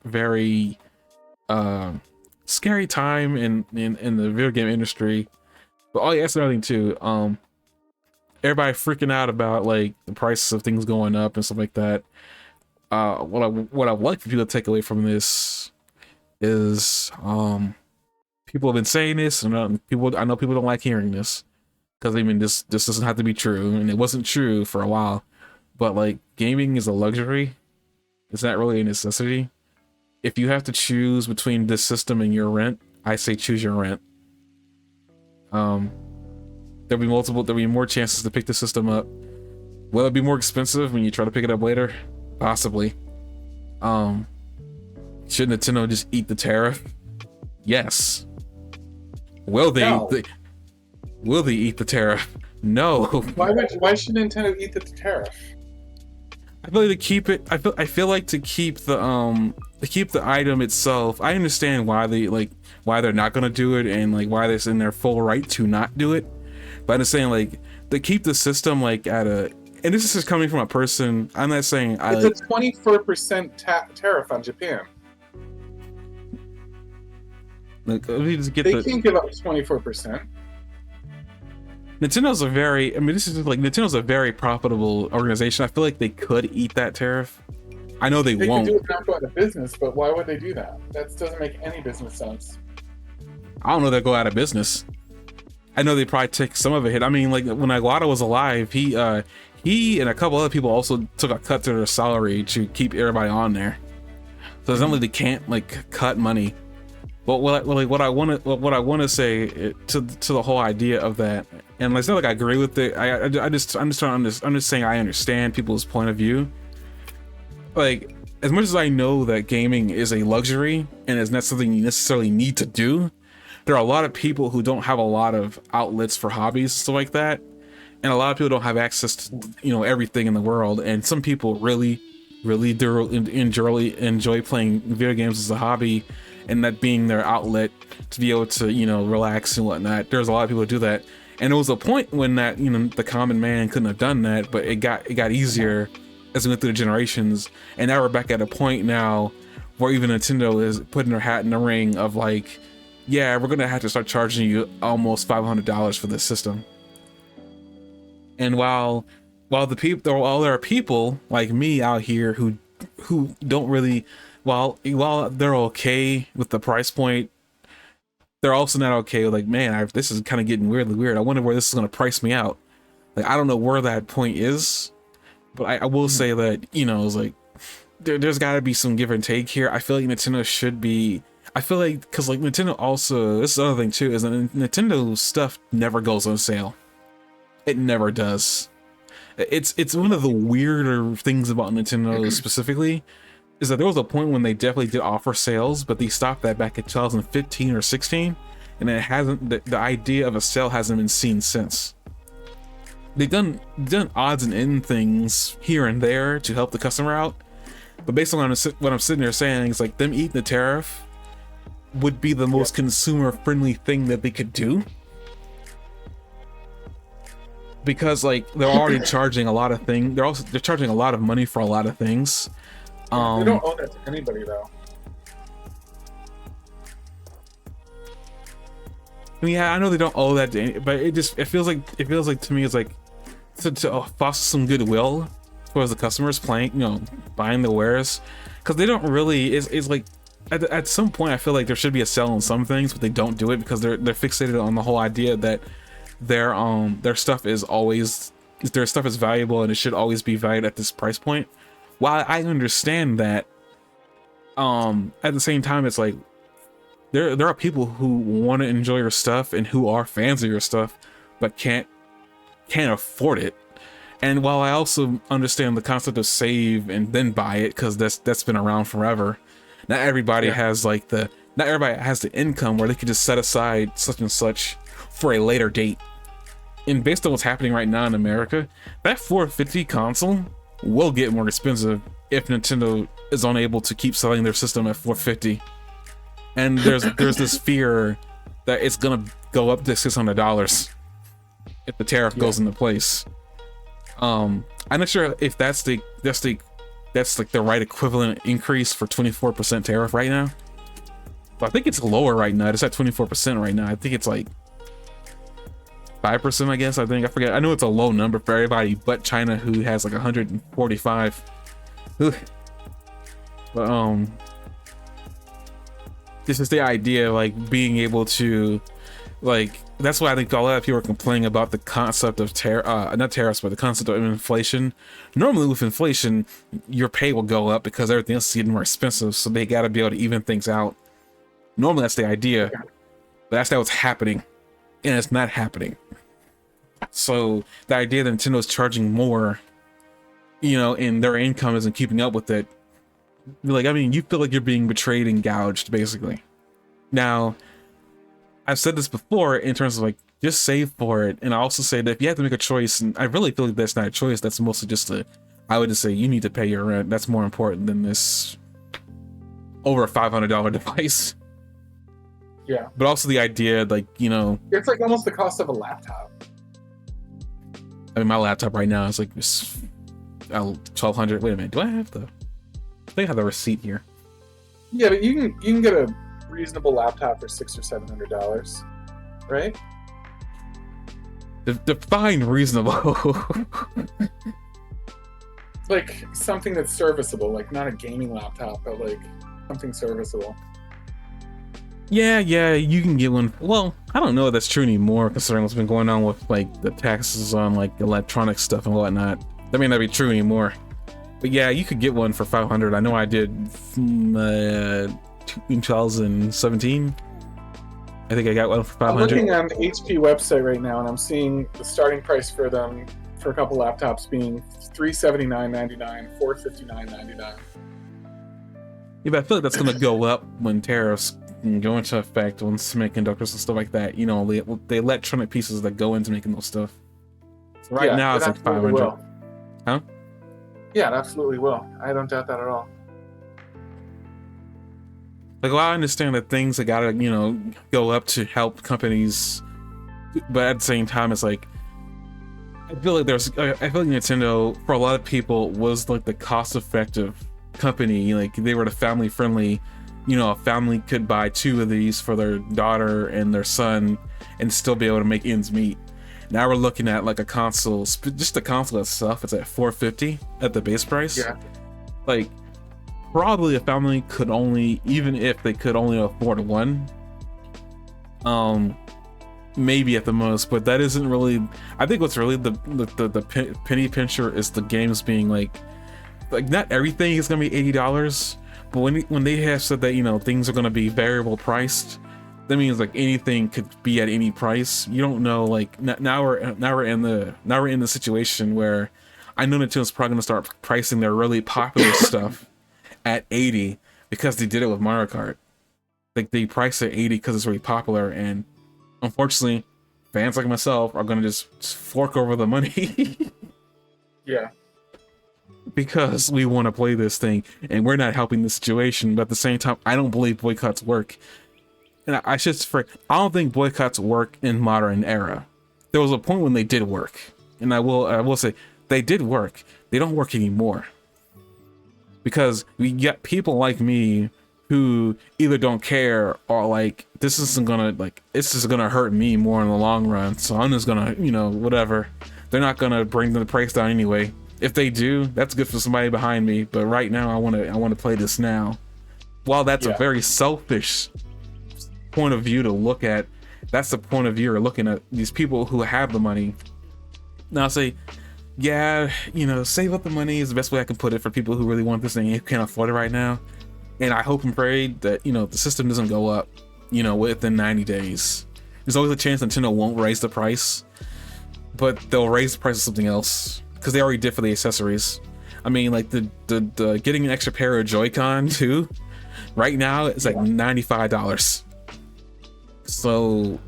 Speaker 1: very scary time in the video game industry. But oh yeah, that's another thing too. Everybody freaking out about like the prices of things going up and stuff like that. What I'd like for people to take away from this is people have been saying this, and I know people don't like hearing this, because I mean this doesn't have to be true, and it wasn't true for a while. But like, gaming is a luxury. It's not really a necessity. If you have to choose between this system and your rent, I say choose your rent. There'll be more chances to pick the system up. Will it be more expensive when you try to pick it up later? Possibly. Should Nintendo just eat the tariff? Yes. Will they?
Speaker 2: No.
Speaker 1: Will they eat the tariff? No.
Speaker 2: Why should Nintendo eat the tariff?
Speaker 1: I feel like to keep it. I feel like to keep the item itself. I understand why they're not gonna do it, and like why they're in their full right to not do it. But I'm just saying, like, to keep the system like at a. And this is just coming from a person. I'm not saying
Speaker 2: it's a 24% tariff on Japan.
Speaker 1: Like, let me just get
Speaker 2: they can't give up 24%.
Speaker 1: Nintendo's a very profitable organization. I feel like they could eat that tariff. I know they won't.
Speaker 2: They could do it not go out of business, but why would they do that? That doesn't make any business sense.
Speaker 1: I don't know they'll go out of business. I know they probably take some of a hit. I mean, like when Iwata was alive, he and a couple other people also took a cut to their salary to keep everybody on there. So it's not like they can't like cut money. But what I want to say to the whole idea of that, and it's not like I agree with it. I'm just saying I understand people's point of view. Like, as much as I know that gaming is a luxury and is not something you necessarily need to do, there are a lot of people who don't have a lot of outlets for hobbies and stuff like that, and a lot of people don't have access to everything in the world. And some people really do enjoy playing video games as a hobby, and that being their outlet to be able to relax and whatnot. There's a lot of people who do that, and there was a point when that the common man couldn't have done that, but it got easier as we went through the generations. And now we're back at a point now where even Nintendo is putting their hat in the ring of like, yeah, we're gonna have to start charging you almost $500 for this system. And while there are people like me out here who don't really, while they're okay with the price point, they're also not okay with like, man, this is kind of getting weirdly weird. I wonder where this is gonna price me out. Like, I don't know where that point is, but I will say that it's like there's got to be some give and take here. I feel like Nintendo should be. I feel like, because like Nintendo also, this is another thing too, is that Nintendo stuff never goes on sale. It never does. It's one of the weirder things about Nintendo specifically is that there was a point when they definitely did offer sales, but they stopped that back in 2015 or 16, and it hasn't. The idea of a sale hasn't been seen since. They've done odds and end things here and there to help the customer out, but based on what I'm sitting there saying, it's like them eating the tariff would be the most consumer friendly thing that they could do, because like they're already charging a lot of things. They're charging a lot of money for a lot of things.
Speaker 2: They don't owe that to anybody though.
Speaker 1: I mean, yeah, I know they don't owe that to any, but it feels like to me it's like to foster some goodwill towards the customers buying the wares, because they don't really. It's like at some point I feel like there should be a sale on some things, but they don't do it because they're fixated on the whole idea that their stuff is valuable and it should always be valued at this price point. While I understand that, at the same time, it's like there are people who want to enjoy your stuff and who are fans of your stuff, but can't afford it. And while I also understand the concept of save and then buy it, because that's been around forever, not everybody has the income where they could just set aside such and such for a later date. And based on what's happening right now in America, that 450 console will get more expensive if Nintendo is unable to keep selling their system at 450. And there's this fear that it's gonna go up to $600 if the tariff goes into place. I'm not sure if that's like the right equivalent increase for 24% tariff right now. But I think it's lower right now. It's at 24% right now. I think it's like 5%, I guess. I forget. I know it's a low number for everybody but China, who has like 145. But this is the idea, like being able to, like, that's why I think a lot of people are complaining about the concept of not tariffs, but the concept of inflation. Normally with inflation, your pay will go up because everything else is getting more expensive, so they got to be able to even things out. Normally that's the idea, but that's not what's happening, and it's not happening. So the idea that Nintendo's charging more, and their income isn't keeping up with it, like, I mean, you feel like you're being betrayed and gouged, basically. Now, I've said this before in terms of like, just save for it. And I also say that if you have to make a choice, and I really feel like that's not a choice, that's mostly just I would just say you need to pay your rent. That's more important than this over a $500 device.
Speaker 2: Yeah.
Speaker 1: But also the idea, like,
Speaker 2: it's like almost the cost of a laptop.
Speaker 1: I mean, my laptop right now is like $1,200. Wait a minute, do I have I think I have the receipt here.
Speaker 2: Yeah, but you can get a reasonable laptop for $600 or $700, right?
Speaker 1: Define reasonable.
Speaker 2: Like something that's serviceable, like not a gaming laptop, but like something serviceable.
Speaker 1: Yeah, you can get one. Well, I don't know if that's true anymore, considering what's been going on with like the taxes on like electronic stuff and whatnot. That may not be true anymore. But yeah, you could get one for $500. I know I did in 2017. I think I got one for $500.
Speaker 2: I'm looking on the HP website right now, and I'm seeing the starting price for them for a couple laptops being $379.99, $459.99.
Speaker 1: Yeah, but I feel like that's gonna go up when tariffs go into effect on semiconductors and stuff like that. The electronic pieces that go into making those stuff. So right now it's like $500.
Speaker 2: Will.
Speaker 1: Huh?
Speaker 2: Yeah, it absolutely will. I don't doubt that at all.
Speaker 1: Like, well, I understand that things that gotta, go up to help companies, but at the same time, it's like, I feel like Nintendo, for a lot of people, was like the cost-effective company. Like, they were the family-friendly, a family could buy 2 of these for their daughter and their son and still be able to make ends meet. Now we're looking at like a console, just the console itself, it's at $450 at the base price.
Speaker 2: Yeah.
Speaker 1: Like, probably a family could only, even if they could only afford one, maybe at the most, but that isn't really, I think what's really the penny pincher is the games being like not everything is gonna be $80, but when they have said that, things are gonna be variable priced, that means like anything could be at any price. You don't know, like now we're in the situation where I know Nintendo's probably gonna start pricing their really popular stuff at 80 because they did it with Mario Kart. Like they price it at 80 because it's really popular, and unfortunately, fans like myself are gonna just fork over the money.
Speaker 2: Yeah.
Speaker 1: Because we want to play this thing, and we're not helping the situation. But at the same time, I don't believe boycotts work. And I don't think boycotts work in modern era. There was a point when they did work, and I will say they did work. They don't work anymore because we get people like me who either don't care or like this is gonna hurt me more in the long run. So I'm just gonna whatever. They're not gonna bring the price down anyway. If they do, that's good for somebody behind me. But right now, I want to play this now. While that's a very selfish point of view to look at, that's the point of view you're looking at these people who have the money. Now say, yeah, save up the money is the best way I can put it for people who really want this thing and can't afford it right now. And I hope and pray that the system doesn't go up, within 90 days. There's always a chance Nintendo won't raise the price, but they'll raise the price of something else. Because they already did for the accessories. I mean, like the getting an extra pair of Joy-Con too, right now it's like $95. So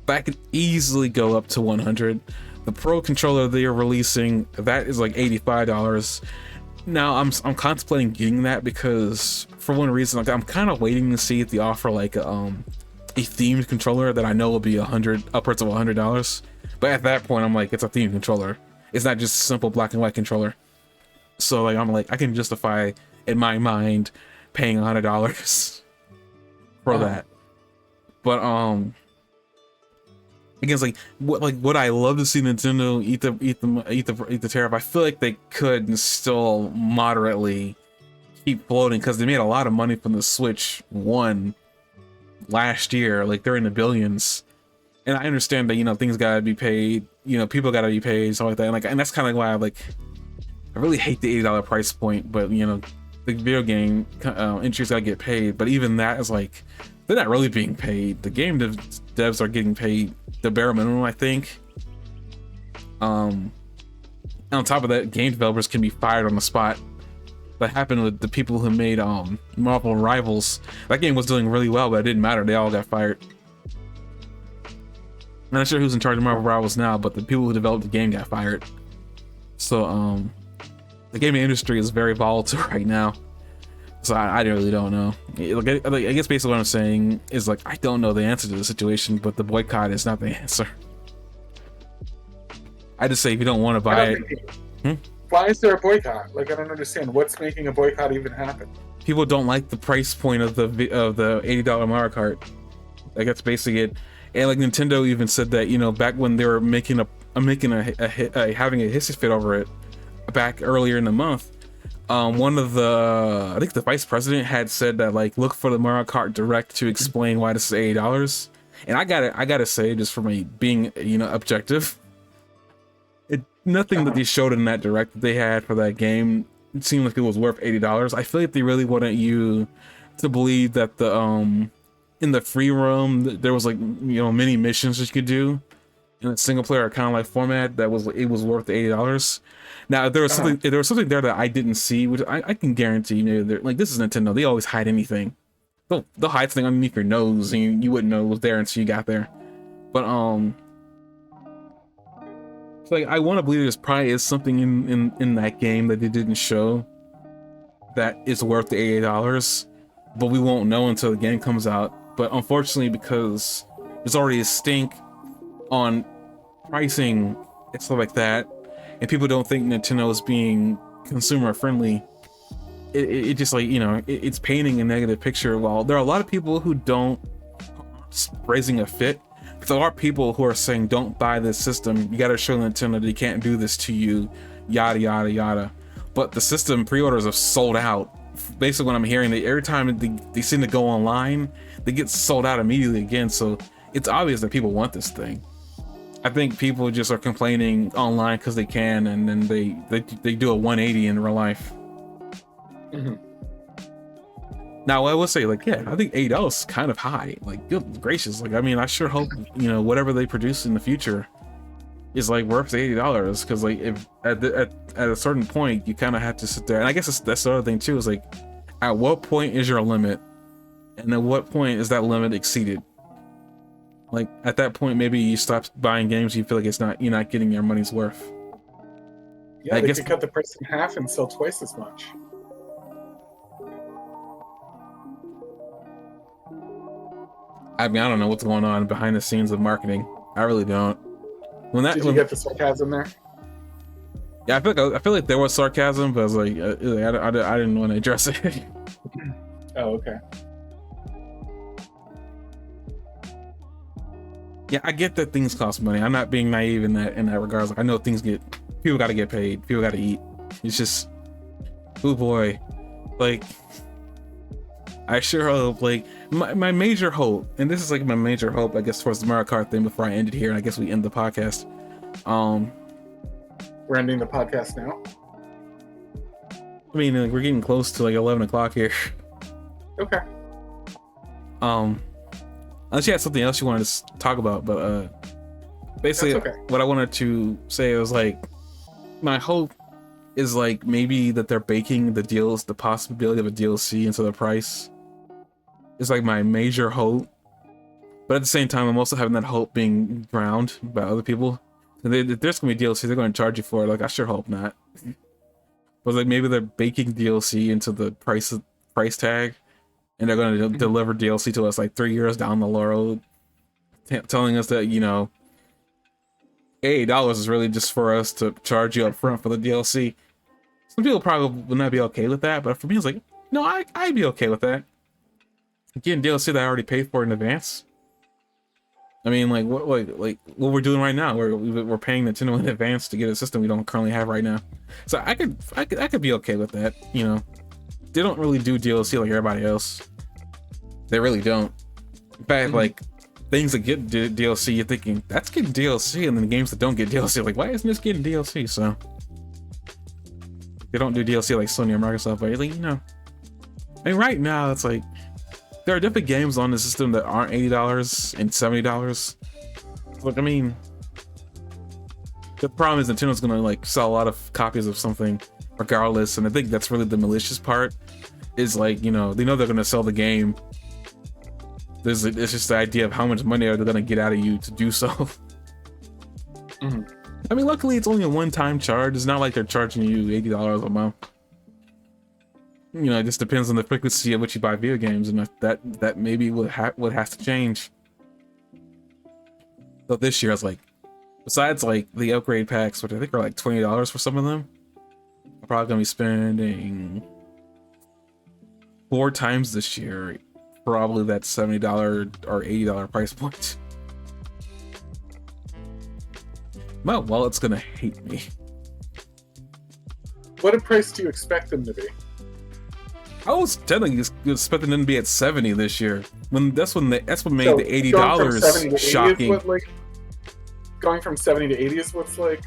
Speaker 1: that could easily go up to 100. The Pro controller they are releasing, that is like $85. Now I'm contemplating getting that because for one reason, like I'm kind of waiting to see if they offer like a themed controller that I know will be upwards of $100. But at that point, I'm like, it's a themed controller. It's not just a simple black and white controller. So like I'm like I can justify in my mind paying $100 for that. But again, it's what I love to see Nintendo eat the tariff. I feel like they could still moderately keep floating because they made a lot of money from the Switch 1 last year. Like they're in the billions. And I understand that things gotta be paid, people gotta be paid, stuff like that. And that's kind of why I really hate the $80 price point. But the video game industry's gotta get paid. But even that is like they're not really being paid. The game devs are getting paid the bare minimum, I think. On top of that, game developers can be fired on the spot. That happened with the people who made Marvel Rivals. That game was doing really well, but it didn't matter. They all got fired. I'm not sure who's in charge of Marvel Rivals now, but the people who developed the game got fired. So, the gaming industry is very volatile right now. So I really don't know. I guess basically what I'm saying is like I don't know the answer to the situation, but the boycott is not the answer. I just say if you don't want to buy it.
Speaker 2: Why is there a boycott? Like I don't understand. What's making a boycott even happen?
Speaker 1: People don't like the price point of the $80 Mario Kart. Like that's basically it. And like Nintendo even said that back when they were having a hissy fit over it back earlier in the month, I think the vice president had said that like look for the Mario Kart Direct to explain why this is $80. And I gotta say, just for me being objective, nothing that they showed in that Direct that they had for that game seemed like it was worth $80. I feel like they really wanted you to believe that the in the free roam there was like mini missions that you could do in a single player kind of like format it was worth the $80. Now if there was something there that I didn't see, which I can guarantee they're like, this is Nintendo, they always hide anything. They'll hide something underneath your nose and you wouldn't know it was there until you got there. But so like I want to believe there's probably is something in that game that they didn't show that is worth the $80, but we won't know until the game comes out. But unfortunately, because there's already a stink on pricing and stuff like that, and people don't think Nintendo is being consumer friendly, it just like it's painting a negative picture. While there are a lot of people who don't raising a fit, but there are people who are saying don't buy this system. You got to show Nintendo they can't do this to you, yada yada yada. But the system pre-orders have sold out. Basically, what I'm hearing, that every time they seem to go online, they get sold out immediately again. So it's obvious that people want this thing. I think people just are complaining online because they can, and then they do a 180 in real life. Mm-hmm. Now I will say, like, yeah, I think $8 is kind of high. Like, good gracious, like, I mean, I sure hope whatever they produce in the future, is like worth $80, because like if at a certain point you kind of have to sit there, and I guess that's the other thing too, is like at what point is your limit, and at what point is that limit exceeded? Like at that point, maybe you stop buying games you feel like you're not getting your money's worth.
Speaker 2: Yeah, they could cut the price in half and sell twice as much.
Speaker 1: I mean, I don't know what's going on behind the scenes of marketing. I really don't.
Speaker 2: Did you get the sarcasm there?
Speaker 1: Yeah, I feel like there was sarcasm, but I was like, I didn't want to address it.
Speaker 2: Oh, okay.
Speaker 1: Yeah, I get that things cost money. I'm not being naive in that regards. I know people got to get paid. People got to eat. It's just, oh boy, like I sure hope, like my major hope, and this is like my major hope, I guess, towards the Mario Kart thing before I end it here, and I guess we end the podcast.
Speaker 2: We're ending the podcast now.
Speaker 1: I mean, like, we're getting close to like 11 o'clock here.
Speaker 2: Okay.
Speaker 1: Unless you had something else you wanted to talk about, but basically, what I wanted to say was like, my hope is like maybe that they're baking the possibility of a DLC into the price. Is like my major hope, but at the same time, I'm also having that hope being drowned by other people. And if there's gonna be DLC, they're going to charge you for it. Like, I sure hope not. But like maybe they're baking DLC into the price tag, and they're going to deliver DLC to us like 3 years down the road, telling us that, you know, $80 is really just for us to charge you up front for the DLC. Some people probably would not be okay with that, but for me, it's like, no, I'd be okay with that. Getting DLC that I already paid for in advance. I mean, like what we're doing right now, we're paying Nintendo in advance to get a system we don't currently have right now. So I could be okay with that. You know, they don't really do DLC like everybody else. They really don't. In fact, like things that get DLC, you're thinking that's getting DLC, and then the games that don't get DLC, like, why isn't this getting DLC? So they don't do DLC like Sony or Microsoft, but like, you know, I mean, right now it's like there are different games on the system that aren't $80 and $70. But I mean, the problem is Nintendo's gonna like sell a lot of copies of something regardless, and I think that's really the malicious part. Is like, you know, they know they're gonna sell the game. It's just the idea of how much money are they gonna get out of you to do so. I mean, luckily it's only a one-time charge. It's not like they're charging you $80 a month. You know, it just depends on the frequency at which you buy video games, and that maybe what has to change. So this year, I was like, besides like the upgrade packs, which I think are like $20 for some of them, I'm probably gonna be spending 4 times this year, probably that $70 or $80 price point. My wallet's gonna hate me.
Speaker 2: What price do you expect them to be?
Speaker 1: I was technically expecting them to be at 70 this year. That's what made the $80 shocking.
Speaker 2: Going from 70 to 80 is what's like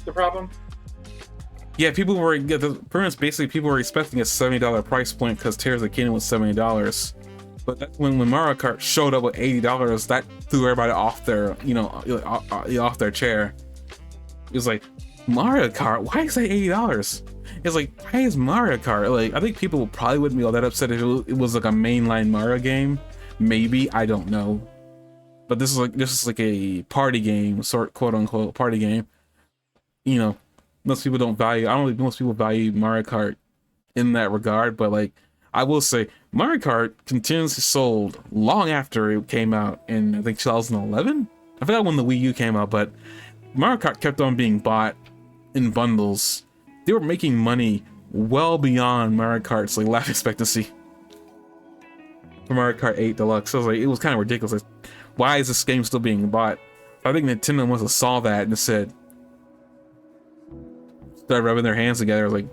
Speaker 2: the problem?
Speaker 1: Yeah, people were people were expecting a $70 price point because Tears of the Kingdom was $70. But that's when Mario Kart showed up with $80, that threw everybody off their, you know, off their chair. It was like, Mario Kart? Why is that $80? It's like, why is Mario Kart? Like, I think people probably wouldn't be all that upset if it was like a mainline Mario game. Maybe, I don't know. But this is like a party game, quote unquote party game. You know, most people don't value. I don't think most people value Mario Kart in that regard. But like, I will say, Mario Kart continuously sold long after it came out in, I think, 2011. I forgot when the Wii U came out, but Mario Kart kept on being bought in bundles. They were making money well beyond Mario Kart's like life expectancy for Mario Kart 8 Deluxe. So it was kind of ridiculous. Like, why is this game still being bought? I think Nintendo must have saw that and said, started rubbing their hands together, like,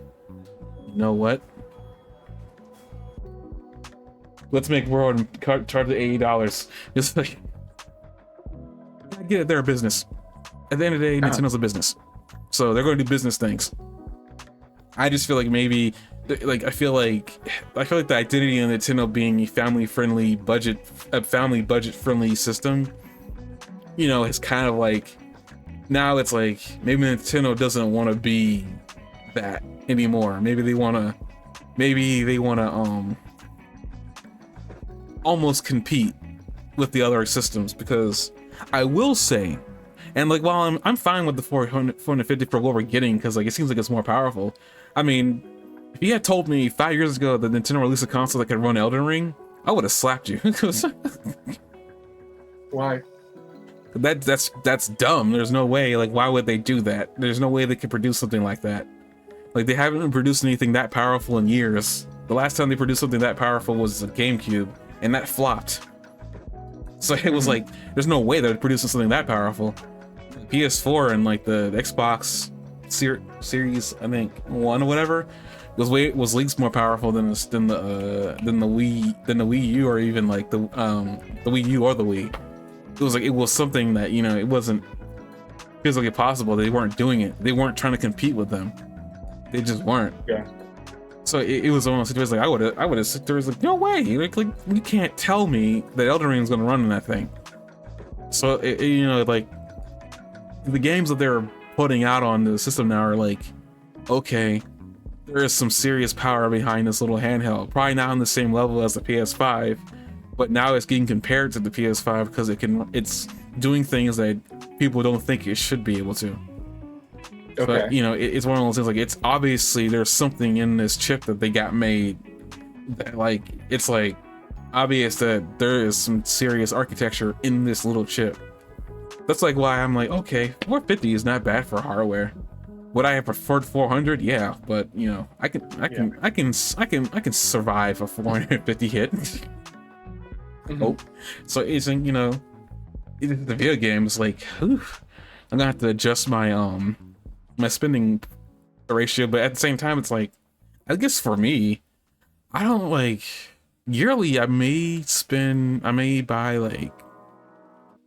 Speaker 1: you know what? Let's make World and charge the $80. It's like, I get it, they're a business. At the end of the day, Nintendo's a business, so they're going to do business things. I just feel like maybe, like, I feel like the identity of Nintendo being a family budget friendly system, you know, is kind of like now it's like maybe Nintendo doesn't want to be that anymore. Maybe they want to almost compete with the other systems, because I will say, and like while I'm fine with the 450 for what we're getting, because like it seems like it's more powerful. I mean, if you had told me 5 years ago that Nintendo released a console that could run Elden Ring, I would have slapped you.
Speaker 2: Why?
Speaker 1: That's dumb. There's no way. Like, why would they do that? There's no way they could produce something like that. Like, they haven't produced anything that powerful in years. The last time they produced something that powerful was the GameCube, and that flopped. So it was like, there's no way they're producing something that powerful. PS4 and like the Xbox Series, I think 1 or whatever, was leagues more powerful than the Wii U, or even like the Wii U or the Wii. It was something that, you know, it wasn't physically possible. They weren't doing it. They weren't trying to compete with them. They just weren't.
Speaker 2: Yeah.
Speaker 1: So it was one of those situations like I would have sit there, like, no way, like you can't tell me that Elden Ring is going to run in that thing. So you know, like the games that they're putting out on the system now are like, okay, there is some serious power behind this little handheld. Probably not on the same level as the PS5, but now it's getting compared to the PS5 because it's doing things that people don't think it should be able to. Okay. But you know, it's one of those things, like, it's obviously there's something in this chip that they got made that, like, it's like obvious that there is some serious architecture in this little chip. That's like why I'm like, okay, 450 is not bad for hardware. Would I have preferred 400? Yeah, but you know, I can survive a 450 hit. Oh, so it's, you know, the video game is like, oof, I'm gonna have to adjust my my spending ratio, but at the same time, it's like, I guess for me, I don't like yearly. I may buy like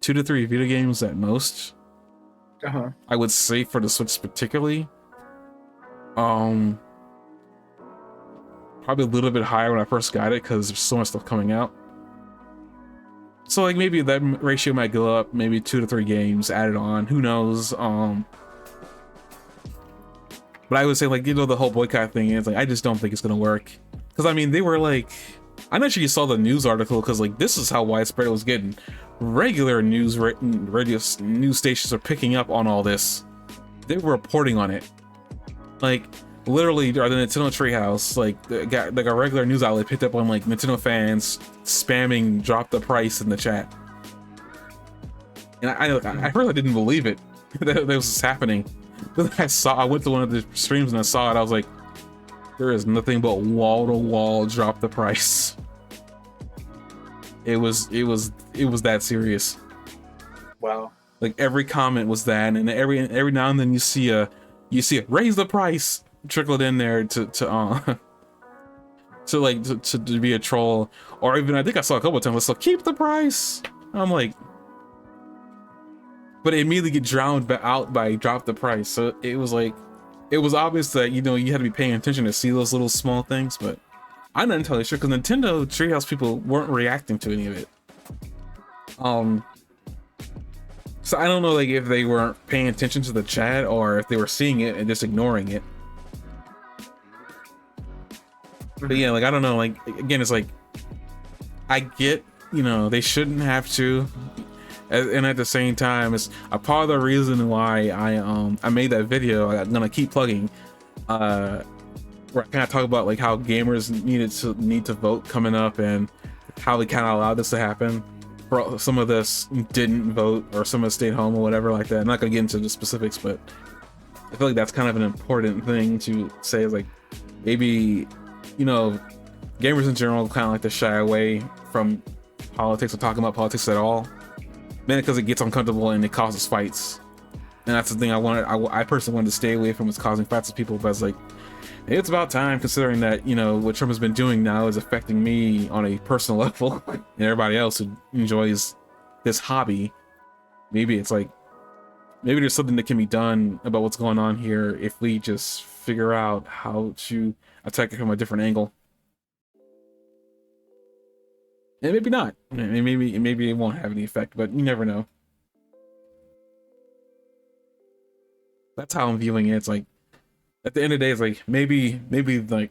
Speaker 1: 2 to 3 video games at most. I would say for the Switch particularly. Probably a little bit higher when I first got it because there's so much stuff coming out. So like maybe that ratio might go up, maybe 2 to 3 games added on. Who knows? But I would say, like, you know, the whole boycott thing is like, I just don't think it's gonna work. Because I mean, they were like, I'm not sure you saw the news article, because like this is how widespread it was getting. Regular radio news stations are picking up on all this. They were reporting on it. Like literally, the Nintendo Treehouse, like a regular news outlet picked up on like Nintendo fans spamming "drop the price" in the chat. And I really didn't believe it that was happening. I went to one of the streams and I saw it. I was like, there is nothing but wall to wall drop the price. It was that serious. Wow. Like every comment was that, and every now and then you see a raise the price trickled in there to be a troll, or even I think I saw a couple of times, so keep the price. I'm like, but it immediately get drowned out by drop the price. So it was like, it was obvious that, you know, you had to be paying attention to see those little small things, but I'm not entirely sure because Nintendo Treehouse people weren't reacting to any of it. So I don't know, like, if they weren't paying attention to the chat or if they were seeing it and just ignoring it. But yeah, like, I don't know, like, again, it's like, I get, you know, they shouldn't have to. And at the same time, it's a part of the reason why I made that video. I'm gonna keep plugging, where I kind of talk about like how gamers need to vote coming up and how they kind of allowed this to happen. For some of this didn't vote, or some of us stayed home or whatever like that. I'm not gonna get into the specifics, but I feel like that's kind of an important thing to say. Is like, maybe, you know, gamers in general kind of like to shy away from politics or talking about politics at all. Mainly because it gets uncomfortable and it causes fights, and that's the thing I personally wanted to stay away from, was causing fights with people. But it's like, it's about time, considering that, you know, what Trump has been doing now is affecting me on a personal level and everybody else who enjoys this hobby. Maybe it's like, maybe there's something that can be done about what's going on here if we just figure out how to attack it from a different angle. And maybe not. Maybe it won't have any effect, but you never know. That's how I'm viewing it. It's like at the end of the day, it's like maybe like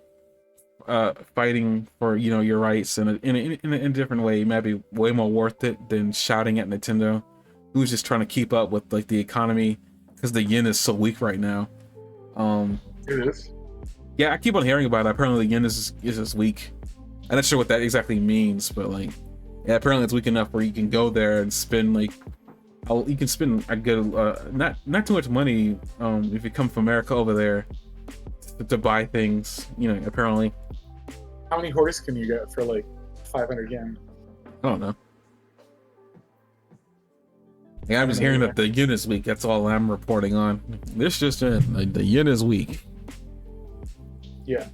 Speaker 1: fighting for your rights in a different way might be way more worth it than shouting at Nintendo, who's just trying to keep up with like the economy because the yen is so weak right now.
Speaker 2: It is.
Speaker 1: Yeah, I keep on hearing about it. Apparently the yen is just weak. I'm not sure what that exactly means, but like, yeah, apparently it's weak enough where you can go there and spend like, you can spend a good, not too much money, if you come from America over there to buy things, apparently.
Speaker 2: How many horse can you get for like 500 yen?
Speaker 1: I don't know. Yeah, I'm just hearing that the yen is weak. That's all I'm reporting on. This just like the yen is weak.
Speaker 2: Yeah.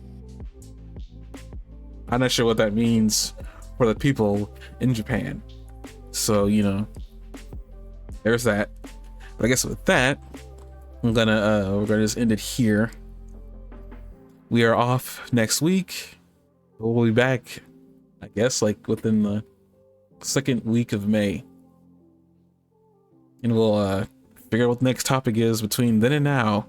Speaker 1: I'm not sure what that means for the people in Japan. So, there's that. But I guess with that, we're gonna just end it here. We are off next week. We'll be back, I guess, like within the second week of May. And we'll figure out what the next topic is between then and now.